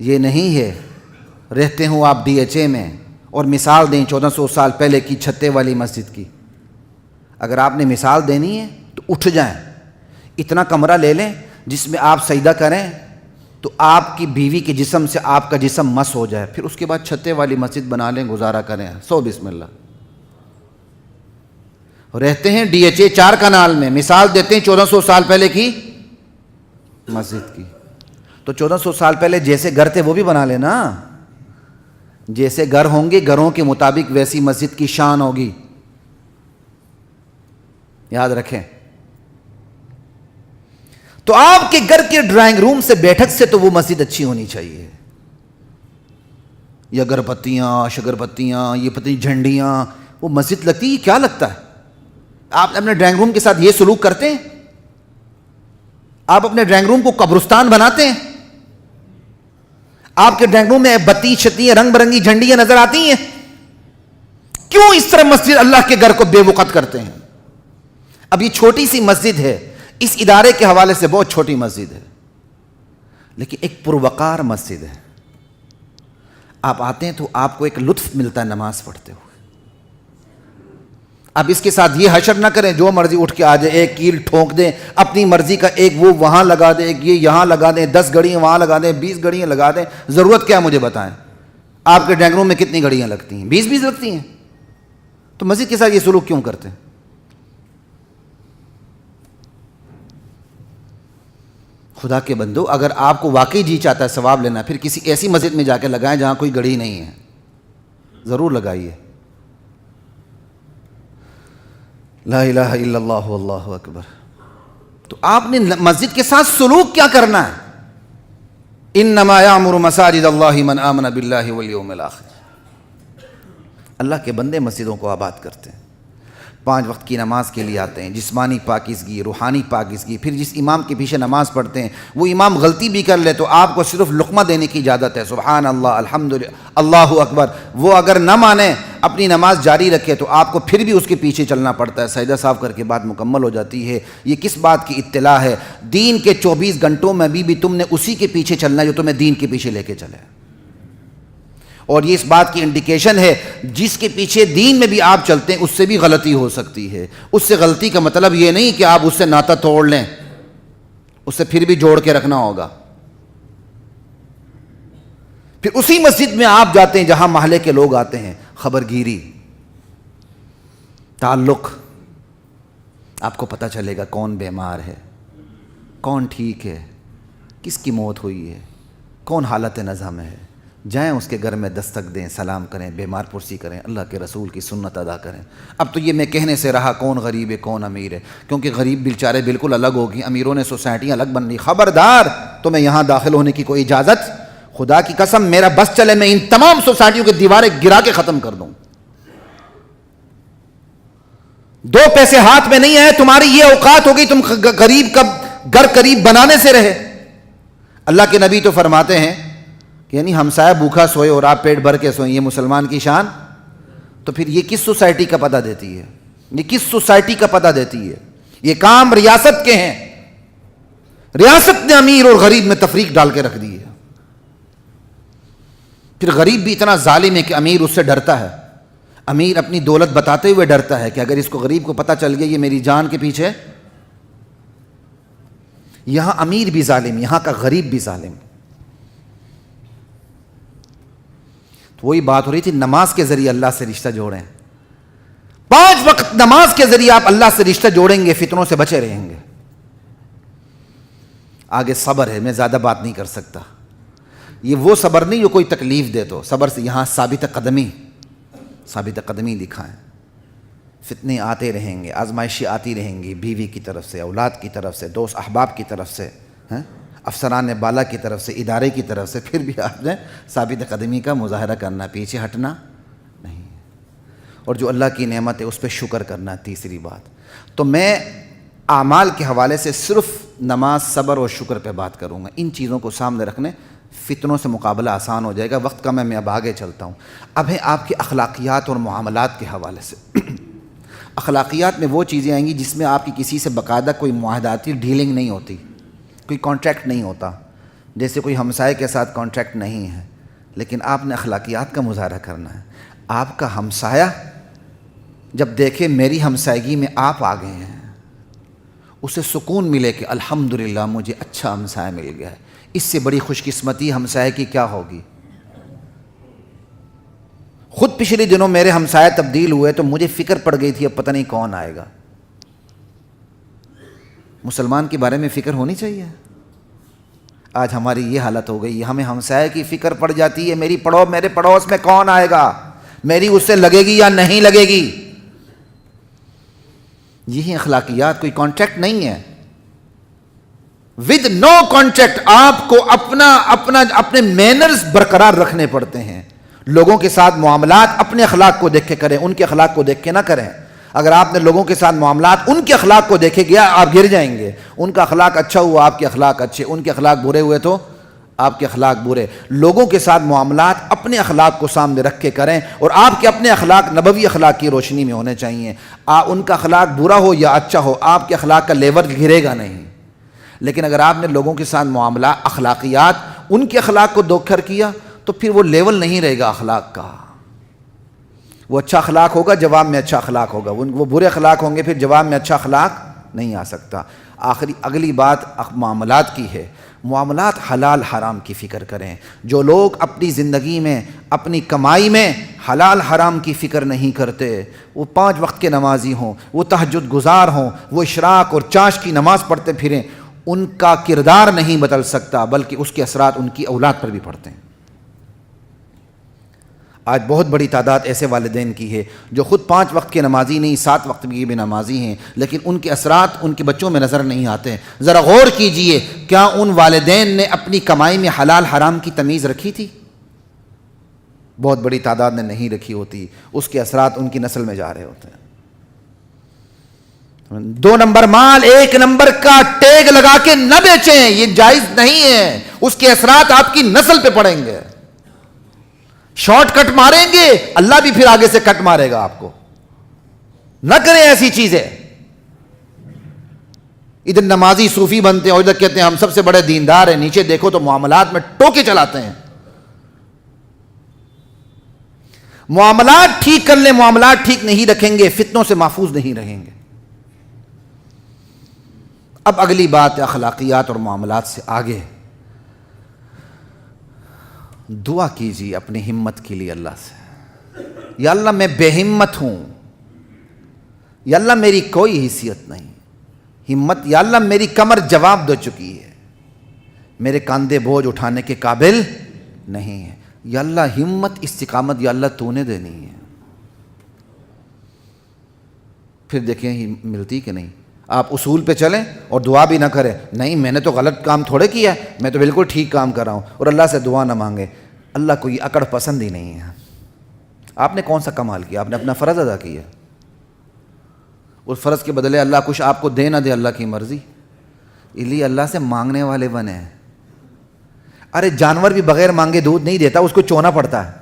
یہ نہیں ہے رہتے ہوں آپ ڈی ایچ اے میں اور مثال دیں 1400 سال پہلے کی چھتے والی مسجد کی۔ اگر آپ نے مثال دینی ہے تو اٹھ جائیں، اتنا کمرہ لے لیں جس میں آپ سجدہ کریں تو آپ کی بیوی کے جسم سے آپ کا جسم مس ہو جائے، پھر اس کے بعد چھتے والی مسجد بنا لیں، گزارا کریں، سو بسم اللہ۔ رہتے ہیں ڈی ایچ اے 4 کنال میں، مثال دیتے ہیں 1400 سال پہلے کی مسجد کی، تو 1400 سال پہلے جیسے گھر تھے وہ بھی بنا لینا۔ جیسے گھر ہوں گے گھروں کے مطابق ویسی مسجد کی شان ہوگی، یاد رکھیں۔ تو آپ کے گھر کے ڈرائنگ روم سے، بیٹھک سے تو وہ مسجد اچھی ہونی چاہیے۔ یہ اگربتیاں، شگربتیاں، یہ پتہ نہیں جھنڈیاں، وہ مسجد لگتی ہے؟ کیا لگتا ہے؟ آپ اپنے ڈرائنگ روم کے ساتھ یہ سلوک کرتے ہیں؟ آپ اپنے ڈرائنگ روم کو قبرستان بناتے ہیں؟ آپ کے ڈرائنگ روم میں بتی شتیاں، رنگ برنگی جھنڈیاں نظر آتی ہیں؟ کیوں اس طرح مسجد اللہ کے گھر کو بے وقت کرتے ہیں؟ اب یہ چھوٹی سی مسجد ہے، اس ادارے کے حوالے سے بہت چھوٹی مسجد ہے، لیکن ایک پروقار مسجد ہے۔ آپ آتے ہیں تو آپ کو ایک لطف ملتا ہے نماز پڑھتے ہوئے۔ اب اس کے ساتھ یہ حشر نہ کریں جو مرضی اٹھ کے آ جائے، ایک کیل ٹھونک دیں اپنی مرضی کا، ایک وہ وہاں لگا دیں، ایک یہ یہاں لگا دیں، 10 گھڑیاں وہاں لگا دیں، 20 گھڑیاں لگا دیں۔ ضرورت کیا مجھے بتائیں؟ آپ کے ڈرائنگ روم میں کتنی گھڑیاں لگتی ہیں؟ 20 لگتی ہیں۔ تو مسجد کے ساتھ یہ سلوک کیوں کرتے ہیں؟ خدا کے بندو، اگر آپ کو واقعی جی چاہتا ہے ثواب لینا، پھر کسی ایسی مسجد میں جا کے لگائیں جہاں کوئی گھڑی نہیں ہے، ضرور لگائیے۔ لا الہ الا اللہ واللہ اکبر۔ تو آپ نے مسجد کے ساتھ سلوک کیا کرنا ہے؟ انما یعمر مساجد اللہ من آمن باللہ والیوم الآخر۔ اللہ کے بندے مسجدوں کو آباد کرتے ہیں، 5 وقت کی نماز کے لیے آتے ہیں، جسمانی پاکیزگی، روحانی پاکیزگی۔ پھر جس امام کے پیچھے نماز پڑھتے ہیں وہ امام غلطی بھی کر لے تو آپ کو صرف لقمہ دینے کی اجازت ہے، سبحان اللہ، الحمدللہ، اللہ اکبر۔ وہ اگر نہ مانے، اپنی نماز جاری رکھے، تو آپ کو پھر بھی اس کے پیچھے چلنا پڑتا ہے، سجدہ صاف کر کے بات مکمل ہو جاتی ہے۔ یہ کس بات کی اطلاع ہے؟ دین کے 24 گھنٹوں میں بھی تم نے اسی کے پیچھے چلنا ہے جو تمہیں دین کے پیچھے لے کے چلے، اور یہ اس بات کی انڈیکیشن ہے جس کے پیچھے دین میں بھی آپ چلتے ہیں اس سے بھی غلطی ہو سکتی ہے۔ اس سے غلطی کا مطلب یہ نہیں کہ آپ اس سے ناطہ توڑ لیں، اس سے پھر بھی جوڑ کے رکھنا ہوگا۔ پھر اسی مسجد میں آپ جاتے ہیں جہاں محلے کے لوگ آتے ہیں، خبر گیری، تعلق، آپ کو پتہ چلے گا کون بیمار ہے، کون ٹھیک ہے، کس کی موت ہوئی ہے، کون حالت نزع میں ہے۔ جائیں اس کے گھر میں دستک دیں، سلام کریں، بیمار پرسی کریں، اللہ کے رسول کی سنت ادا کریں۔ اب تو یہ میں کہنے سے رہا کون غریب ہے کون امیر ہے، کیونکہ غریب بیچارے بالکل الگ ہوگی، امیروں نے سوسائٹیاں الگ بن لی۔ خبردار، تمہیں یہاں داخل ہونے کی کوئی اجازت، خدا کی قسم میرا بس چلے میں ان تمام سوسائٹیوں کی دیواریں گرا کے ختم کر دوں۔ 2 پیسے ہاتھ میں نہیں آئے، تمہاری یہ اوقات ہوگی تم غریب کا گھر قریب بنانے سے رہے۔ اللہ کے نبی تو فرماتے ہیں یعنی ہمسایہ بھوکا سوئے اور آپ پیٹ بھر کے سوئیں، یہ مسلمان کی شان؟ تو پھر یہ کس سوسائٹی کا پتہ دیتی ہے؟ یہ کس سوسائٹی کا پتہ دیتی ہے؟ یہ کام ریاست کے ہیں، ریاست نے امیر اور غریب میں تفریق ڈال کے رکھ دی ہے۔ پھر غریب بھی اتنا ظالم ہے کہ امیر اس سے ڈرتا ہے، امیر اپنی دولت بتاتے ہوئے ڈرتا ہے کہ اگر اس کو غریب کو پتہ چل گیا یہ میری جان کے پیچھے. یہاں امیر بھی ظالم, یہاں کا غریب بھی ظالم. تو وہی بات ہو رہی تھی, نماز کے ذریعے اللہ سے رشتہ جوڑیں. 5 وقت نماز کے ذریعے آپ اللہ سے رشتہ جوڑیں گے, فتنوں سے بچے رہیں گے. آگے صبر ہے, میں زیادہ بات نہیں کر سکتا. یہ وہ صبر نہیں جو کوئی تکلیف دے تو, صبر سے یہاں ثابت قدمی دکھائیں. فتنے آتے رہیں گے, آزمائشیں آتی رہیں گی, بیوی کی طرف سے, اولاد کی طرف سے, دوست احباب کی طرف سے, افسران بالا کی طرف سے, ادارے کی طرف سے. پھر بھی آپ نے ثابت قدمی کا مظاہرہ کرنا, پیچھے ہٹنا نہیں. اور جو اللہ کی نعمت ہے اس پہ شکر کرنا. تیسری بات, تو میں اعمال کے حوالے سے صرف نماز, صبر اور شکر پہ بات کروں گا. ان چیزوں کو سامنے رکھنے فتنوں سے مقابلہ آسان ہو جائے گا. وقت کم ہے, میں اب آگے چلتا ہوں. اب ہے آپ کے اخلاقیات اور معاملات کے حوالے سے. اخلاقیات میں وہ چیزیں آئیں گی جس میں آپ کی کسی سے باقاعدہ کوئی معاہداتی ڈیلنگ نہیں ہوتی, کوئی کانٹریکٹ نہیں ہوتا. جیسے کوئی ہمسائے کے ساتھ کانٹریکٹ نہیں ہے, لیکن آپ نے اخلاقیات کا مظاہرہ کرنا ہے. آپ کا ہمسایہ جب دیکھے میری ہمسائیگی میں آپ آ گئے ہیں, اسے سکون ملے کہ الحمدللہ مجھے اچھا ہمسایہ مل گیا ہے. اس سے بڑی خوش قسمتی ہمسایہ کی کیا ہوگی. خود پچھلے دنوں میرے ہمسایہ تبدیل ہوئے تو مجھے فکر پڑ گئی تھی اب پتہ نہیں کون آئے گا. مسلمان کے بارے میں فکر ہونی چاہیے. آج ہماری یہ حالت ہو گئی, ہمیں ہمسایہ کی فکر پڑ جاتی ہے, میرے پڑوس میں کون آئے گا, میری اس سے لگے گی یا نہیں لگے گی. یہی اخلاقیات, کوئی کانٹریکٹ نہیں ہے. ود نو کانٹریکٹ آپ کو اپنے مینرز برقرار رکھنے پڑتے ہیں. لوگوں کے ساتھ معاملات اپنے اخلاق کو دیکھ کے کریں, ان کے اخلاق کو دیکھ کے نہ کریں. اگر آپ نے لوگوں کے ساتھ معاملات ان کے اخلاق کو دیکھے گیا, آپ گر جائیں گے. ان کا اخلاق اچھا ہوا, آپ کے اخلاق اچھے, ان کے اخلاق برے ہوئے تو آپ کے اخلاق برے. لوگوں کے ساتھ معاملات اپنے اخلاق کو سامنے رکھ کے کریں, اور آپ کے اپنے اخلاق نبوی اخلاق کی روشنی میں ہونے چاہیے. ان کا اخلاق برا ہو یا اچھا ہو, آپ کے اخلاق کا لیول گرے گا نہیں. لیکن اگر آپ نے لوگوں کے ساتھ معاملات, اخلاقیات ان کے اخلاق کو دوکھر کیا تو پھر وہ لیول نہیں رہے گا اخلاق کا. وہ اچھا اخلاق ہوگا, جواب میں اچھا اخلاق ہوگا. وہ برے اخلاق ہوں گے, پھر جواب میں اچھا اخلاق نہیں آ سکتا. اگلی بات معاملات کی ہے. معاملات حلال حرام کی فکر کریں. جو لوگ اپنی زندگی میں, اپنی کمائی میں حلال حرام کی فکر نہیں کرتے, وہ 5 وقت کے نمازی ہوں, وہ تہجد گزار ہوں, وہ اشراق اور چاش کی نماز پڑھتے پھریں, ان کا کردار نہیں بدل سکتا, بلکہ اس کے اثرات ان کی اولاد پر بھی پڑتے ہیں. آج بہت بڑی تعداد ایسے والدین کی ہے جو خود 5 وقت کے نمازی نہیں, 7 وقت کی بھی نمازی ہیں, لیکن ان کے اثرات ان کے بچوں میں نظر نہیں آتے. ذرا غور کیجئے, کیا ان والدین نے اپنی کمائی میں حلال حرام کی تمیز رکھی تھی؟ بہت بڑی تعداد نے نہیں رکھی ہوتی. اس کے اثرات ان کی نسل میں جا رہے ہوتے ہیں. 2 نمبر مال 1 نمبر کا ٹیگ لگا کے نہ بیچیں, یہ جائز نہیں ہے. اس کے اثرات آپ کی نسل پہ پڑیں گے. شارٹ کٹ ماریں گے, اللہ بھی پھر آگے سے کٹ مارے گا آپ کو. نہ کریں ایسی چیزیں. ادھر نمازی صوفی بنتے ہیں اور ادھر کہتے ہیں ہم سب سے بڑے دیندار ہیں, نیچے دیکھو تو معاملات میں ٹوکے چلاتے ہیں. معاملات ٹھیک کر لیں, معاملات ٹھیک نہیں رکھیں گے, فتنوں سے محفوظ نہیں رہیں گے. اب اگلی بات اخلاقیات اور معاملات سے آگے. دعا کیجیے اپنی ہمت کے لیے اللہ سے. یا اللہ میں بے ہمت ہوں, یا اللہ میری کوئی حیثیت نہیں. ہمت, یا اللہ میری کمر جواب دے چکی ہے, میرے کاندھے بوجھ اٹھانے کے قابل نہیں ہے. یا اللہ ہمت, استقامت یا اللہ تو نے دینی ہے. پھر دیکھیں ملتی کہ نہیں. آپ اصول پہ چلیں اور دعا بھی نہ کریں, نہیں میں نے تو غلط کام تھوڑے کیا ہے, میں تو بالکل ٹھیک کام کر رہا ہوں, اور اللہ سے دعا نہ مانگے. اللہ کو یہ اکڑ پسند ہی نہیں ہے. آپ نے کون سا کمال کیا؟ آپ نے اپنا فرض ادا کیا. اس فرض کے بدلے اللہ کچھ آپ کو دے نہ دے, اللہ کی مرضی. اس لیے اللہ سے مانگنے والے بنے. ارے جانور بھی بغیر مانگے دودھ نہیں دیتا, اس کو چونا پڑتا ہے.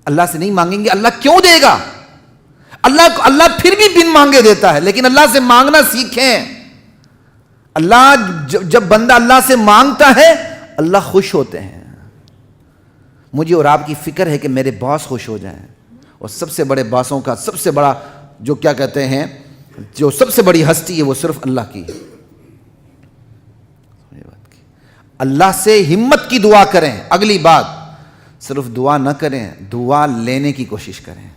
اللہ سے نہیں مانگیں گے, اللہ کیوں دے گا؟ اللہ پھر بھی بن مانگے دیتا ہے, لیکن اللہ سے مانگنا سیکھیں. اللہ جب بندہ اللہ سے مانگتا ہے اللہ خوش ہوتے ہیں. مجھے اور آپ کی فکر ہے کہ میرے باس خوش ہو جائیں, اور سب سے بڑے باسوں کا سب سے بڑا جو کیا کہتے ہیں جو سب سے بڑی ہستی ہے وہ صرف اللہ کی ہے۔ اللہ سے ہمت کی دعا کریں۔ اگلی بات، صرف دعا نہ کریں، دعا لینے کی کوشش کریں۔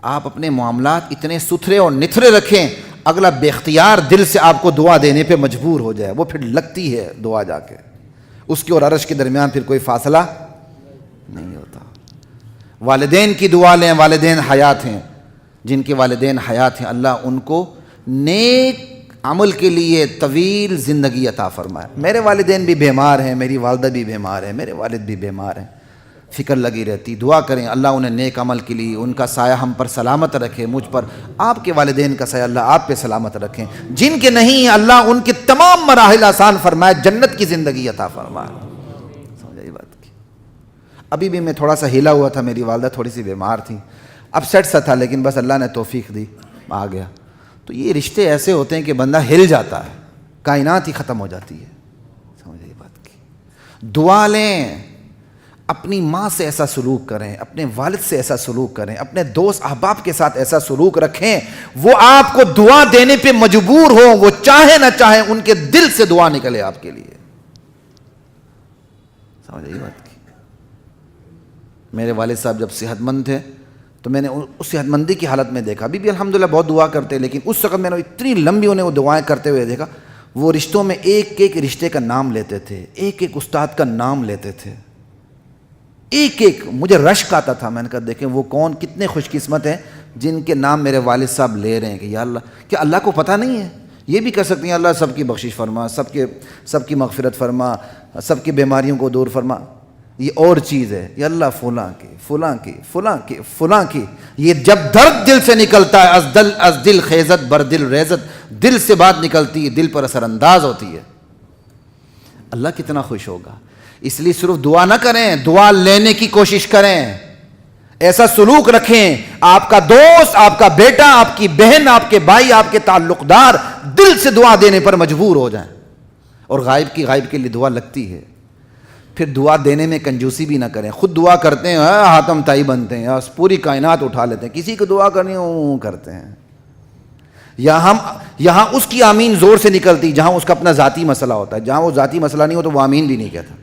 آپ اپنے معاملات اتنے ستھرے اور نتھرے رکھیں، اگلا بے اختیار دل سے آپ کو دعا دینے پہ مجبور ہو جائے، وہ پھر لگتی ہے دعا جا کے، اس کے اور عرش کے درمیان پھر کوئی فاصلہ نہیں ہوتا۔ والدین کی دعا لیں، والدین حیات ہیں، جن کے والدین حیات ہیں اللہ ان کو نیک عمل کے لیے طویل زندگی عطا فرمائے۔ میرے والدین بھی بیمار ہیں، میری والدہ بھی بیمار ہے، میرے والد بھی بیمار ہیں، فکر لگی رہتی، دعا کریں اللہ انہیں نیک عمل کے لیے، ان کا سایہ ہم پر سلامت رکھے، مجھ پر، آپ کے والدین کا سایہ اللہ آپ پہ سلامت رکھیں، جن کے نہیں اللہ ان کے تمام مراحل آسان فرمائے، جنت کی زندگی عطا فرمائے۔ سمجھائی بات کی؟ ابھی بھی میں تھوڑا سا ہلا ہوا تھا، میری والدہ تھوڑی سی بیمار تھی، اپسیٹ سا تھا، لیکن بس اللہ نے توفیق دی، آ گیا۔ تو یہ رشتے ایسے ہوتے ہیں کہ بندہ ہل جاتا ہے، کائنات ہی ختم ہو جاتی ہے۔ سمجھائی بات کی؟ دعا لیں، اپنی ماں سے ایسا سلوک کریں، اپنے والد سے ایسا سلوک کریں، اپنے دوست احباب کے ساتھ ایسا سلوک رکھیں، وہ آپ کو دعا دینے پہ مجبور ہوں، وہ چاہے نہ چاہے ان کے دل سے دعا نکلے آپ کے لیے۔ سمجھ آئی بات کی؟ میرے والد صاحب جب صحت مند تھے تو میں نے اس صحت مندی کی حالت میں دیکھا، ابھی بھی الحمدللہ بہت دعا کرتے، لیکن اس وقت میں نے اتنی لمبی انہیں وہ دعائیں کرتے ہوئے دیکھا، وہ رشتوں میں ایک ایک رشتے کا نام لیتے تھے، ایک ایک استاد کا نام لیتے تھے، ایک ایک، مجھے رشک آتا تھا، میں نے کہا دیکھیں وہ کون کتنے خوش قسمت ہیں جن کے نام میرے والد صاحب لے رہے ہیں کہ یا اللہ، کیا اللہ کو پتہ نہیں ہے؟ یہ بھی کر سکتے ہیں اللہ سب کی بخشش فرما، سب کی مغفرت فرما، سب کی بیماریوں کو دور فرما، یہ اور چیز ہے، یا اللہ فلاں کی فلاں کی فلاں کی فلاں کی، یہ جب درد دل سے نکلتا ہے، از دل خیزت بر دل ریزت، دل سے بات نکلتی ہے، دل پر اثر انداز ہوتی ہے، اللہ کتنا خوش ہوگا۔ اس لیے صرف دعا نہ کریں، دعا لینے کی کوشش کریں، ایسا سلوک رکھیں، آپ کا دوست، آپ کا بیٹا، آپ کی بہن، آپ کے بھائی، آپ کے تعلق دار دل سے دعا دینے پر مجبور ہو جائیں، اور غائب کے لیے دعا لگتی ہے۔ پھر دعا دینے میں کنجوسی بھی نہ کریں، خود دعا کرتے ہیں حاتم تائی بنتے ہیں، پوری کائنات اٹھا لیتے ہیں، کسی کو دعا کرنی ہو کرتے ہیں، یہاں اس کی آمین زور سے نکلتی جہاں اس کا اپنا ذاتی مسئلہ ہوتا ہے، جہاں وہ ذاتی مسئلہ نہیں ہو تو وہ آمین بھی نہیں کہتا۔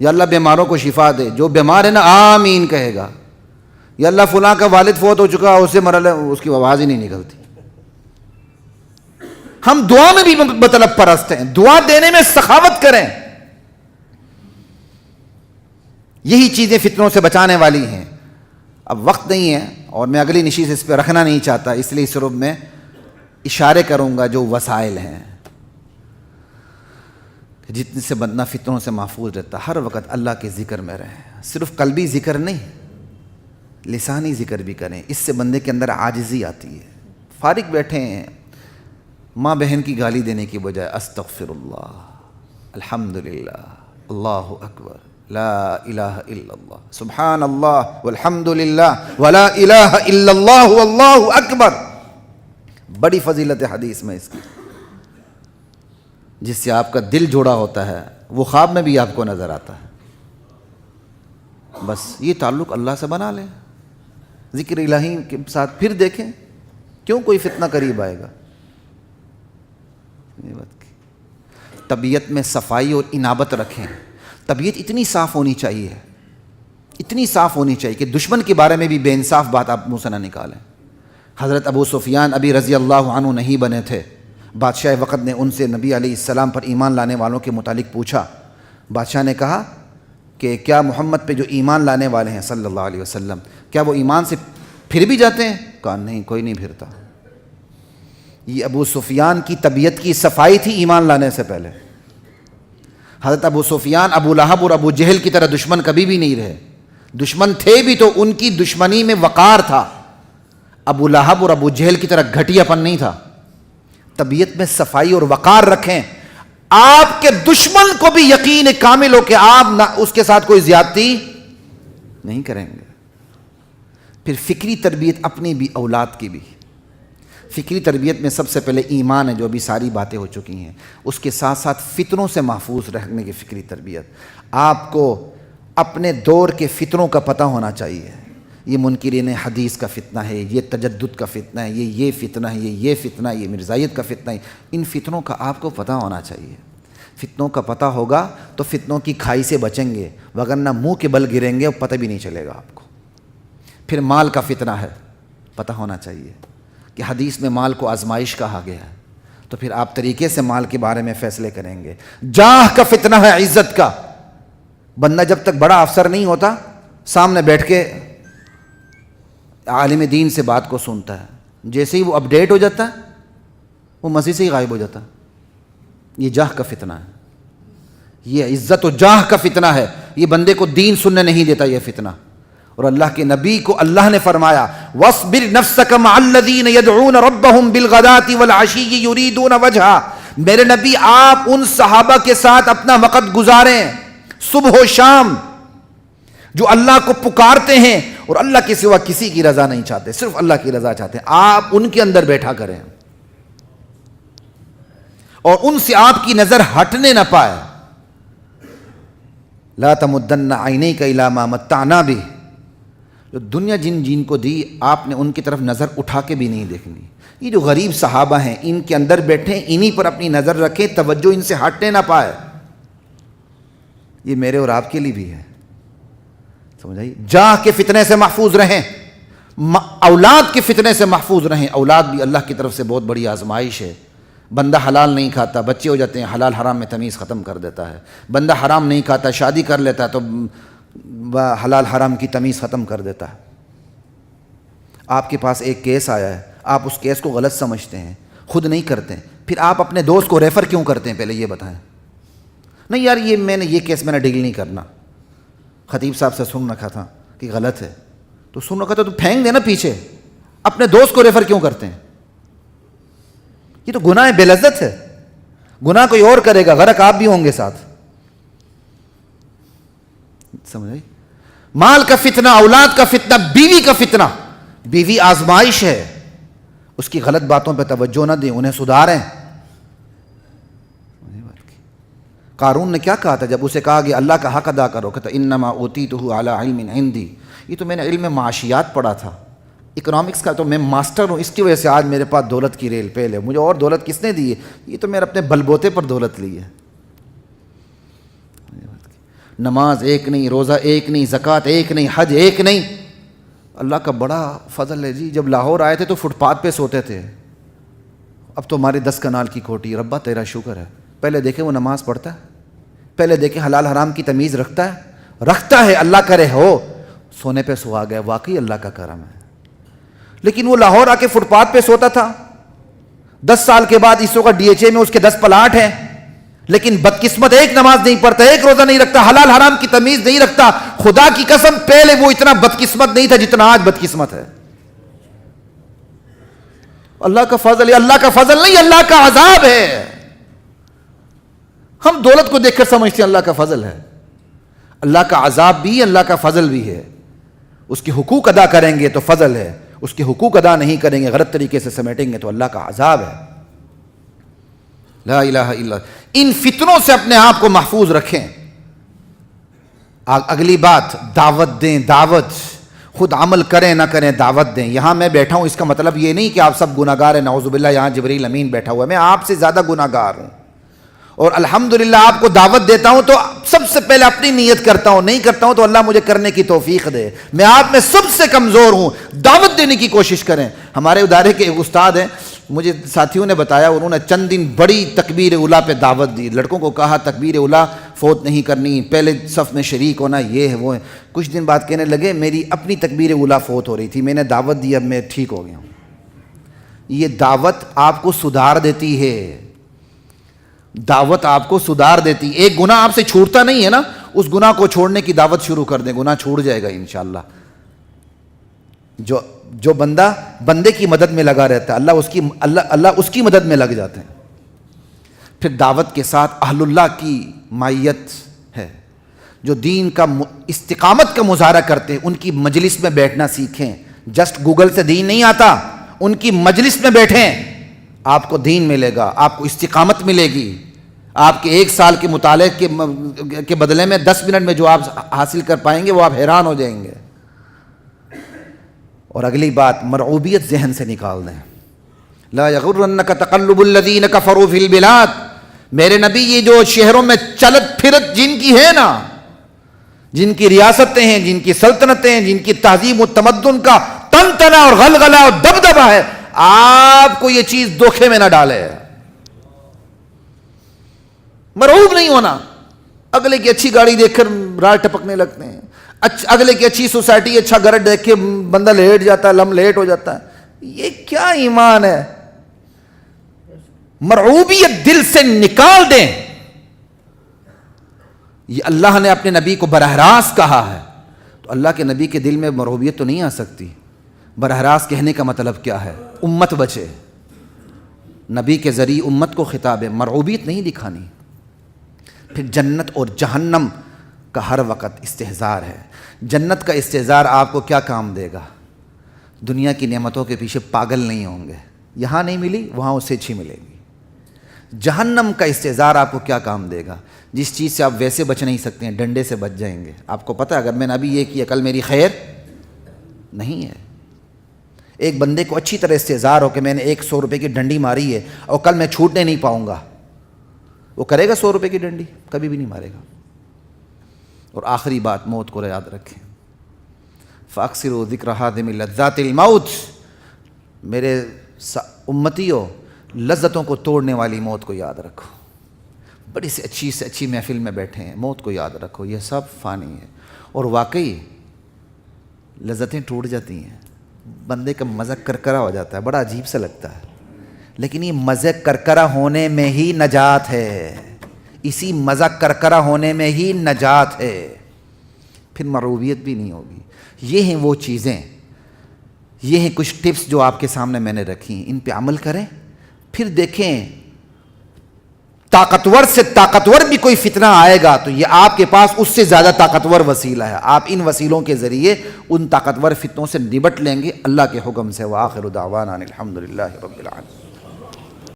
یا اللہ بیماروں کو شفا دے، جو بیمار ہے نا آمین کہے گا، یا اللہ فلاں کا والد فوت ہو چکا اسے مرل، اس کی آواز ہی نہیں نکلتی۔ ہم دعا میں بھی مطلب پرست ہیں، دعا دینے میں سخاوت کریں، یہی چیزیں فتنوں سے بچانے والی ہیں۔ اب وقت نہیں ہے اور میں اگلی نشست اس پہ رکھنا نہیں چاہتا، اس لیے صرف میں اشارے کروں گا جو وسائل ہیں جتنے سے بندہ فتنوں سے محفوظ رہتا۔ ہر وقت اللہ کے ذکر میں رہیں، صرف قلبی ذکر نہیں، لسانی ذکر بھی کریں، اس سے بندے کے اندر عاجزی آتی ہے۔ فارغ بیٹھے ہیں، ماں بہن کی گالی دینے کی بجائے استغفر اللہ، الحمدللہ، اللہ اکبر، لا الہ الا اللہ، سبحان اللہ والحمدللہ ولا الہ الا اللہ واللہ اکبر، بڑی فضیلت حدیث میں اس کی، جس سے آپ کا دل جوڑا ہوتا ہے، وہ خواب میں بھی آپ کو نظر آتا ہے۔ بس یہ تعلق اللہ سے بنا لیں، ذکر الہی کے ساتھ، پھر دیکھیں کیوں کوئی فتنہ قریب آئے گا۔ طبیعت میں صفائی اور انابت رکھیں، طبیعت اتنی صاف ہونی چاہیے، اتنی صاف ہونی چاہیے کہ دشمن کے بارے میں بھی بے انصاف بات آپ منہ سے نہ نکالیں۔ حضرت ابو سفیان ابھی رضی اللہ عنہ نہیں بنے تھے، بادشاہ وقت نے ان سے نبی علیہ السلام پر ایمان لانے والوں کے متعلق پوچھا۔ بادشاہ نے کہا کہ کیا محمد پہ جو ایمان لانے والے ہیں صلی اللہ علیہ وسلم، کیا وہ ایمان سے پھر بھی جاتے ہیں؟ کہا نہیں، کوئی نہیں پھرتا۔ یہ ابو سفیان کی طبیعت کی صفائی تھی ایمان لانے سے پہلے۔ حضرت ابو سفیان ابو لہب اور ابو جہل کی طرح دشمن کبھی بھی نہیں رہے، دشمن تھے بھی تو ان کی دشمنی میں وقار تھا، ابو لہب اور ابو جہل کی طرح گھٹیا پن نہیں تھا۔ طبیعت میں صفائی اور وقار رکھیں، آپ کے دشمن کو بھی یقین کامل ہو کہ آپ اس کے ساتھ کوئی زیادتی نہیں کریں گے۔ پھر فکری تربیت اپنی بھی، اولاد کی بھی۔ فکری تربیت میں سب سے پہلے ایمان ہے، جو ابھی ساری باتیں ہو چکی ہیں، اس کے ساتھ ساتھ فتنوں سے محفوظ رکھنے کی فکری تربیت۔ آپ کو اپنے دور کے فتنوں کا پتہ ہونا چاہیے. یہ منکرین حدیث کا فتنہ ہے، یہ تجدد کا فتنہ ہے، یہ فتنہ ہے، یہ فتنہ ہے، یہ مرزائیت کا فتنہ ہے. ان فتنوں کا آپ کو پتہ ہونا چاہیے. فتنوں کا پتہ ہوگا تو فتنوں کی کھائی سے بچیں گے، وگرنہ منہ کے بل گریں گے اور پتہ بھی نہیں چلے گا آپ کو. پھر مال کا فتنہ ہے، پتہ ہونا چاہیے کہ حدیث میں مال کو آزمائش کہا گیا ہے، تو پھر آپ طریقے سے مال کے بارے میں فیصلے کریں گے. جاہ کا فتنہ ہے، عزت کا. بندہ جب تک بڑا افسر نہیں ہوتا سامنے بیٹھ کے عالم دین سے بات کو سنتا ہے، جیسے ہی وہ اپڈیٹ ہو جاتا ہے وہ مسیح سے ہی غائب ہو جاتا ہے. یہ جاہ کا فتنہ ہے، یہ عزت و جاہ کا فتنہ ہے. یہ بندے کو دین سننے نہیں دیتا یہ فتنہ. اور اللہ کے نبی کو اللہ نے فرمایا وَاصْبِرْ نَفْسَكَ مَعَ الَّذِينَ يَدْعُونَ رَبَّهُمْ بِالْغَدَاةِ وَالْعَشِيِّ يُرِيدُونَ وَجْهَهُ. میرے نبی آپ ان صحابہ کے ساتھ اپنا وقت گزاریں صبح و شام جو اللہ کو پکارتے ہیں اور اللہ کے سوا کسی کی رضا نہیں چاہتے، صرف اللہ کی رضا چاہتے ہیں. آپ ان کے اندر بیٹھا کریں اور ان سے آپ کی نظر ہٹنے نہ پائے. لا تمدن عینیک الی ما متعنا بہ. جو دنیا جن کو دی آپ نے ان کی طرف نظر اٹھا کے بھی نہیں دیکھنی. یہ جو غریب صحابہ ہیں ان کے اندر بیٹھیں، انہی پر اپنی نظر رکھیں، توجہ ان سے ہٹنے نہ پائے. یہ میرے اور آپ کے لیے بھی ہے. سمجھ آئی؟ جاہ کے فتنے سے محفوظ رہیں، اولاد کے فتنے سے محفوظ رہیں. اولاد بھی اللہ کی طرف سے بہت بڑی آزمائش ہے. بندہ حلال نہیں کھاتا، بچے ہو جاتے ہیں، حلال حرام میں تمیز ختم کر دیتا ہے. بندہ حرام نہیں کھاتا، شادی کر لیتا ہے تو حلال حرام کی تمیز ختم کر دیتا ہے. آپ کے پاس ایک کیس آیا ہے، آپ اس کیس کو غلط سمجھتے ہیں، خود نہیں کرتے، پھر آپ اپنے دوست کو ریفر کیوں کرتے ہیں؟ پہلے یہ بتائیں. نہیں یار یہ کیس میں نے ڈیل نہیں کرنا، خطیب صاحب سے سن رکھا تھا کہ غلط ہے، تو سن رکھا تھا تو پھینک دینا پیچھے. اپنے دوست کو ریفر کیوں کرتے ہیں؟ یہ تو گناہ بے لذت ہے. گناہ کوئی اور کرے گا، غرق آپ بھی ہوں گے ساتھ. سمجھ آئی؟ مال کا فتنہ، اولاد کا فتنہ، بیوی کا فتنہ. بیوی آزمائش ہے، اس کی غلط باتوں پہ توجہ نہ دیں، انہیں سدھاریں. قارون نے کیا کہا تھا جب اسے کہا کہ اللہ کا حق ادا کرو؟ کہتا انما اوتیتہ علی علم عندی. یہ تو میں نے علم معاشیات پڑھا تھا، اکنامکس کا تو میں ماسٹر ہوں، اس کی وجہ سے آج میرے پاس دولت کی ریل پیل ہے. مجھے اور دولت کس نے دی ہے؟ یہ تو میں اپنے بلبوتے پر دولت لی ہے. نماز ایک نہیں، روزہ ایک نہیں، زکوٰۃ ایک نہیں، حج ایک نہیں. اللہ کا بڑا فضل ہے جی. جب لاہور آئے تھے تو فٹ پاتھ پہ سوتے تھے، اب تو ہمارے 10 کنال کی کوٹھی. ربا تیرا شکر ہے. پہلے دیکھے وہ نماز پڑھتا ہے، پہلے دیکھے حلال حرام کی تمیز رکھتا ہے. اللہ کرے ہو سونے پہ سوا گیا، واقعی اللہ کا کرم ہے. لیکن وہ لاہور آ کے فٹ پاتھ پہ سوتا تھا. 10 سال کے بعد اس وقت DHA میں اس کے 10 پلاٹ ہیں، لیکن بدقسمت ایک نماز نہیں پڑھتا، ایک روزہ نہیں رکھتا، حلال حرام کی تمیز نہیں رکھتا. خدا کی قسم پہلے وہ اتنا بدقسمت نہیں تھا جتنا آج بدقسمت ہے. اللہ کا فضل ہے، اللہ کا فضل نہیں، اللہ کا عذاب ہے. ہم دولت کو دیکھ کر سمجھتے ہیں اللہ کا فضل ہے. اللہ کا عذاب بھی، اللہ کا فضل بھی ہے. اس کے حقوق ادا کریں گے تو فضل ہے، اس کے حقوق ادا نہیں کریں گے، غلط طریقے سے سمیٹیں گے تو اللہ کا عذاب ہے. لا الہ الا اللہ. ان فتنوں سے اپنے آپ کو محفوظ رکھیں. اگلی بات، دعوت دیں. دعوت خود عمل کریں نہ کریں، دعوت دیں. یہاں میں بیٹھا ہوں، اس کا مطلب یہ نہیں کہ آپ سب گناہ گار ہیں. نعوذ باللہ، یہاں جبریل امین بیٹھا ہوا ہے، میں آپ سے زیادہ گناہ گار ہوں. اور الحمدللہ آپ کو دعوت دیتا ہوں تو سب سے پہلے اپنی نیت کرتا ہوں، نہیں کرتا ہوں تو اللہ مجھے کرنے کی توفیق دے. میں آپ میں سب سے کمزور ہوں، دعوت دینے کی کوشش کریں. ہمارے ادارے کے ایک استاد ہیں، مجھے ساتھیوں نے بتایا، انہوں نے چند دن بڑی تکبیر اولیٰ پہ دعوت دی. لڑکوں کو کہا تکبیر اولیٰ فوت نہیں کرنی، پہلے صف میں شریک ہونا، یہ ہے وہ ہے. کچھ دن بعد کہنے لگے میری اپنی تکبیر اولیٰ فوت ہو رہی تھی، میں نے دعوت دی، اب میں ٹھیک ہو گیا ہوں. یہ دعوت آپ کو سدھار دیتی ہے. دعوت آپ کو سدھار دیتی. ایک گناہ آپ سے چھوٹتا نہیں ہے نا، اس گناہ کو چھوڑنے کی دعوت شروع کر دیں، گناہ چھوڑ جائے گا انشاءاللہ. جو بندے کی مدد میں لگا رہتا ہے، اللہ اس کی مدد میں لگ جاتے ہیں. پھر دعوت کے ساتھ اہل اللہ کی مائیت ہے، جو دین کا استقامت کا مظاہرہ کرتے ہیں. ان کی مجلس میں بیٹھنا سیکھیں. جسٹ گوگل سے دین نہیں آتا، ان کی مجلس میں بیٹھیں، آپ کو دین ملے گا، آپ کو استقامت ملے گی. آپ کے 1 سال کے مطالعے کے بدلے میں 10 منٹ میں جو آپ حاصل کر پائیں گے وہ آپ حیران ہو جائیں گے۔ اور اگلی بات، مرعوبیت ذہن سے نکال دیں۔ لا یغرنک تقلب الذین کفروا فی البلاد، میرے نبی یہ جو شہروں میں چلت پھرت جن کی ہے نا، جن کی ریاستیں ہیں، جن کی سلطنتیں ہیں، جن کی تہذیب و تمدن کا تنتنا اور غلغلہ اور دبدبہ ہے، آپ کو یہ چیز دھوکے میں نہ ڈالے۔ مرعوب نہیں ہونا۔ اگلے کی اچھی گاڑی دیکھ کر راہ ٹپکنے لگتے ہیں، اگلے کی اچھی سوسائٹی، اچھا گھر دیکھ کے بندہ لیٹ جاتا ہے، لم لیٹ ہو جاتا ہے۔ یہ کیا ایمان ہے؟ مرعوبیت دل سے نکال دیں۔ یہ اللہ نے اپنے نبی کو براہ راست کہا ہے، تو اللہ کے نبی کے دل میں مرعوبیت تو نہیں آ سکتی۔ براہ راست کہنے کا مطلب کیا ہے؟ امت بچے، نبی کے ذریعے امت کو خطاب ہے، مرعوبیت نہیں دکھانی۔ پھر جنت اور جہنم کا ہر وقت استحضار ہے۔ جنت کا استحضار آپ کو کیا کام دے گا؟ دنیا کی نعمتوں کے پیچھے پاگل نہیں ہوں گے، یہاں نہیں ملی وہاں اس سے اچھی ملے گی۔ جہنم کا استحضار آپ کو کیا کام دے گا؟ جس چیز سے آپ ویسے بچ نہیں سکتے ہیں، ڈنڈے سے بچ جائیں گے۔ آپ کو پتہ ہے اگر میں نے ابھی یہ کیا کل میری خیر نہیں ہے۔ ایک بندے کو اچھی طرح استحضار ہو کہ میں نے 100 روپے کی ڈنڈی ماری ہے اور کل میں چھوٹنے نہیں پاؤں گا، وہ کرے گا 100 روپے کی ڈنڈی؟ کبھی بھی نہیں مارے گا۔ اور آخری بات، موت کو یاد رکھیں۔ فاکثروا ذکر حاضم لذات الموت، میرے امتیوں لذتوں کو توڑنے والی موت کو یاد رکھو۔ بڑی سے اچھی محفل میں بیٹھے ہیں، موت کو یاد رکھو، یہ سب فانی ہے۔ اور واقعی لذتیں ٹوٹ جاتی ہیں، بندے کا مزہ کرکرا ہو جاتا ہے، بڑا عجیب سا لگتا ہے، لیکن یہ مزہ کرکرا ہونے میں ہی نجات ہے، اسی مزہ کرکرا ہونے میں ہی نجات ہے، پھر مرعوبیت بھی نہیں ہوگی۔ یہ ہیں وہ چیزیں، یہ ہیں کچھ ٹپس جو آپ کے سامنے میں نے رکھی ہیں، ان پہ عمل کریں، پھر دیکھیں طاقتور سے طاقتور بھی کوئی فتنہ آئے گا تو یہ آپ کے پاس اس سے زیادہ طاقتور وسیلہ ہے، آپ ان وسیلوں کے ذریعے ان طاقتور فتنوں سے نبٹ لیں گے اللہ کے حکم سے۔ وآخر دعوانا الحمدللہ رب العالمین۔